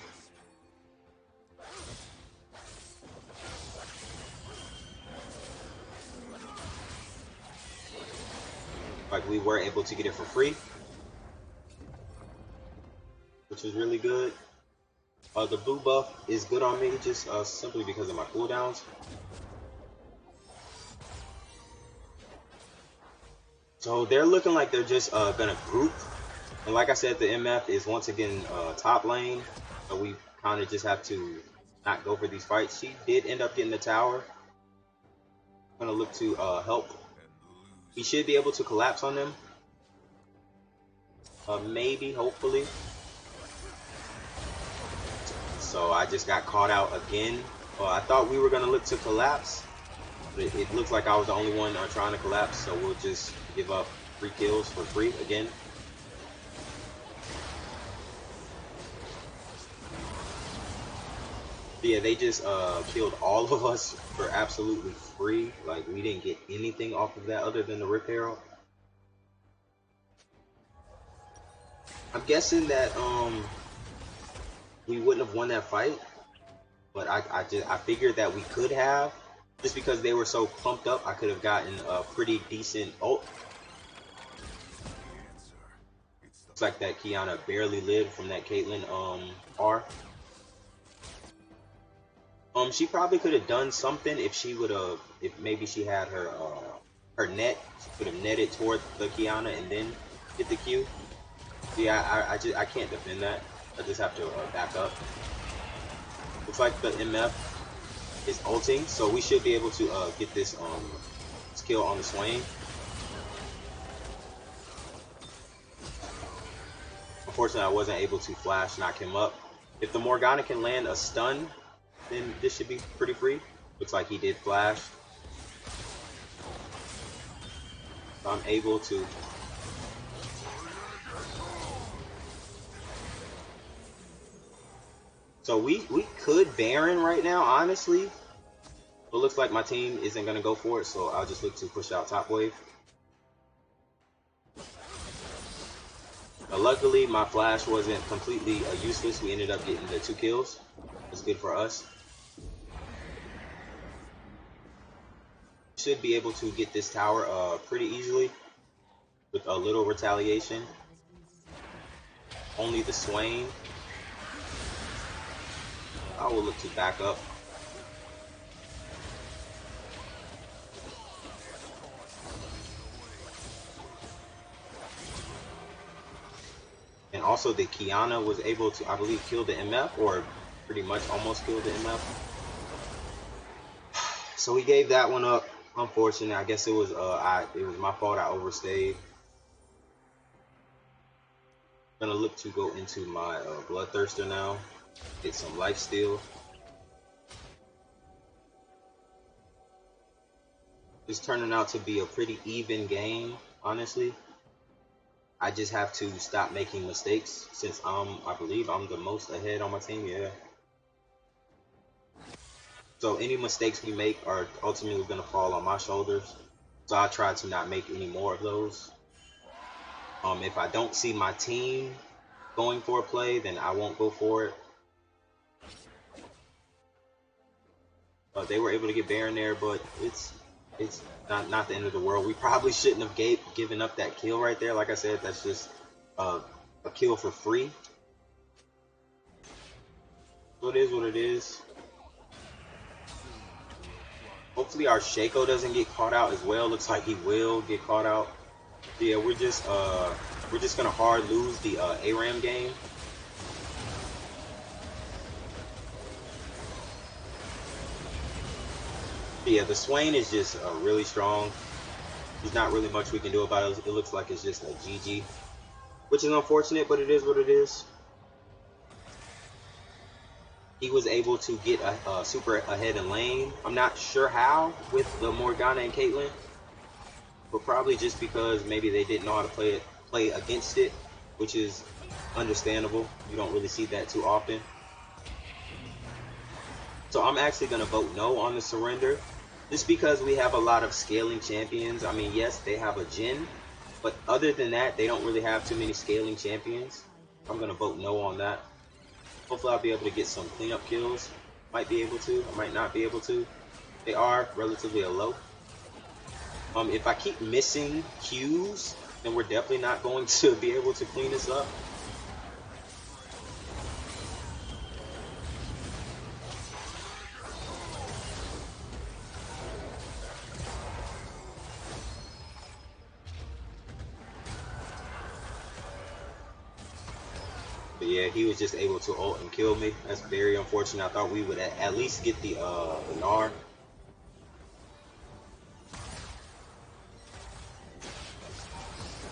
Like we were able to get it for free, which is really good. The blue buff is good on me just simply because of my cooldowns. So they're looking like they're just gonna group. And like I said, the MF is once again top lane. So we kind of just have to not go for these fights. She did end up getting the tower. I'm gonna look to help. He should be able to collapse on them. Maybe, hopefully. So I just got caught out again. I thought we were gonna look to collapse. But it looks like I was the only one trying to collapse. So we'll just give up 3 kills for free again. Yeah, they just killed all of us for absolutely free. Like, we didn't get anything off of that other than the Rip Herald. I'm guessing that we wouldn't have won that fight, but I figured that we could have, just because they were so pumped up. I could have gotten a pretty decent ult. Looks like that Kiana barely lived from that Caitlyn R. She probably could have done something if she would have, if maybe she had her her net. She could have netted toward the Kiana and then hit the Q. Yeah, I can't defend that. I just have to back up. Looks like the MF is ulting, so we should be able to get this skill on the Swain. Unfortunately, I wasn't able to flash knock him up. If the Morgana can land a stun, then this should be pretty free. Looks like he did flash. So I'm able to. So we could Baron right now, honestly. But it looks like my team isn't going to go for it, so I'll just look to push out top wave. Luckily, my flash wasn't completely useless. We ended up getting the 2 kills. That's good for us. Should be able to get this tower pretty easily with a little retaliation. Only the Swain. I will look to back up. And also the Kiana was able to, I believe, kill the MF, or pretty much almost killed the MF. So we gave that one up. Unfortunate. I guess it was my fault. I overstayed. I'm gonna look to go into my Bloodthirster now. Get some lifesteal. It's turning out to be a pretty even game, honestly. I just have to stop making mistakes since I believe I'm the most ahead on my team. Yeah. So any mistakes we make are ultimately going to fall on my shoulders. So I try to not make any more of those. If I don't see my team going for a play, then I won't go for it. They were able to get Baron there, but it's not the end of the world. We probably shouldn't have given up that kill right there. Like I said, that's just a kill for free. So it is what it is. Hopefully our Shaco doesn't get caught out as well. Looks like he will get caught out. Yeah, we're just gonna hard lose the ARAM game. Yeah, the Swain is just really strong. There's not really much we can do about it. It looks like it's just a GG, which is unfortunate, but it is what it is. He was able to get a super ahead in lane. I'm not sure how with the Morgana and Caitlyn, but probably just because maybe they didn't know how to play against it, which is understandable. You don't really see that too often. So I'm actually going to vote no on the surrender, just because we have a lot of scaling champions. I mean, yes, they have a Jhin, but other than that, they don't really have too many scaling champions. I'm gonna vote no on that. Hopefully I'll be able to get some cleanup kills. Might be able to, I might not be able to. They are relatively low. If I keep missing Qs, then we're definitely not going to be able to clean this up. But yeah, he was just able to ult and kill me. That's very unfortunate. I thought we would at least get the Gnar.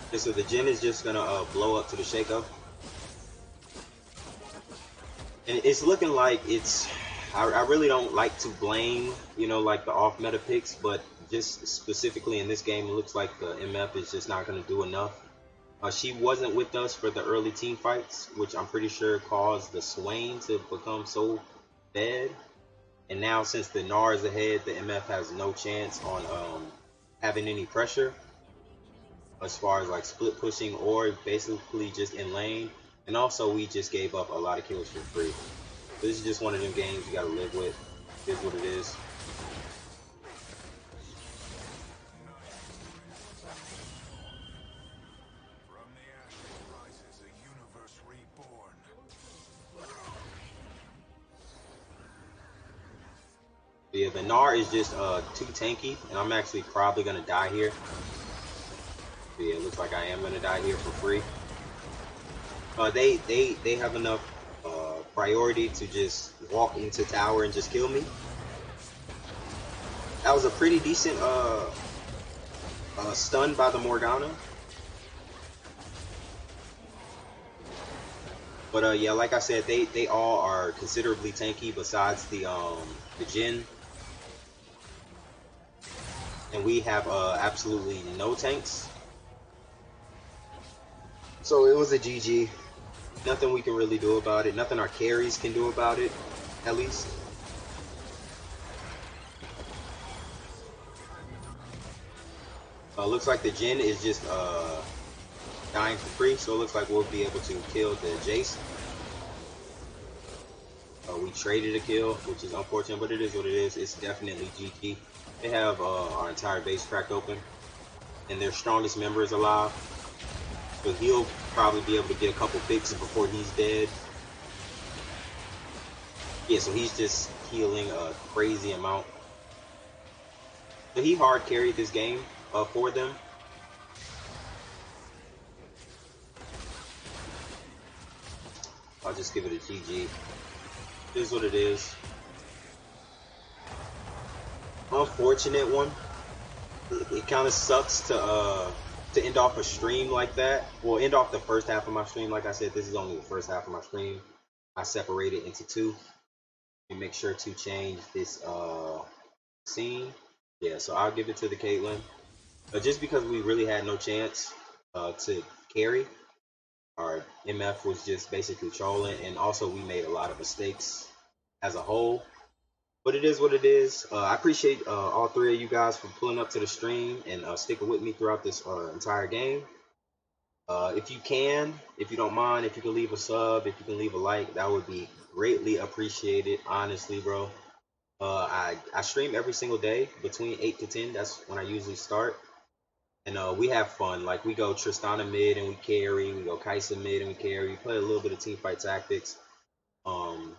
Okay, so the Jhin is just gonna blow up to the Shaco. And it's looking like it's, I really don't like to blame, you know, like the off meta picks, but just specifically in this game, it looks like the MF is just not going to do enough. She wasn't with us for the early team fights, which I'm pretty sure caused the Swain to become so bad. And now since the Gnar is ahead, the MF has no chance on having any pressure as far as like split pushing or basically just in lane. And also we just gave up a lot of kills for free. So this is just one of them games you gotta live with. It is what it is. From the ashes rises a universe reborn. But yeah, the Gnar is just too tanky, and I'm actually probably gonna die here. But yeah, it looks like I am gonna die here for free. They have enough priority to just walk into tower and just kill me. That was a pretty decent stun by the Morgana. But yeah, like I said, they all are considerably tanky besides the Jhin. And we have absolutely no tanks. So it was a GG. Nothing we can really do about it. Nothing our carries can do about it, at least. Looks like the Jhin is just dying for free, so it looks like we'll be able to kill the Jace. We traded a kill, which is unfortunate, but it is what it is. It's definitely GG. They have our entire base cracked open, and their strongest member is alive. So he'll probably be able to get a couple picks before he's dead. Yeah, so he's just healing a crazy amount. So he hard carried this game for them. I'll just give it a GG. It is what it is. Unfortunate one. It kind of sucks to end off a stream like that. Well, end off the first half of my stream. Like I said, this is only the first half of my stream. I separate it into two. And make sure to change this scene. Yeah, so I'll give it to the Caitlyn. Just because we really had no chance to carry. Our MF was just basically trolling, and also we made a lot of mistakes as a whole. But it is what it is. I appreciate all three of you guys for pulling up to the stream and sticking with me throughout this entire game. If you can, if you don't mind, if you can leave a sub, if you can leave a like, that would be greatly appreciated, honestly, bro. I stream every single day between 8 to 10. That's when I usually start. And we have fun. Like, we go Tristana mid and we carry. We go Kai'Sa mid and we carry. We play a little bit of team fight tactics. And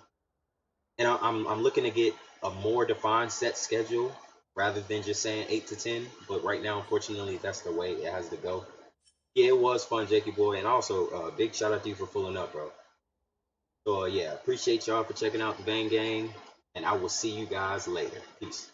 I'm looking to get a more defined set schedule rather than just saying 8 to 10. But right now, unfortunately, that's the way it has to go. Yeah, it was fun, Jakey boy. And also, big shout out to you for pulling up, bro. So yeah, appreciate y'all for checking out the Vayne Gang. And I will see you guys later. Peace.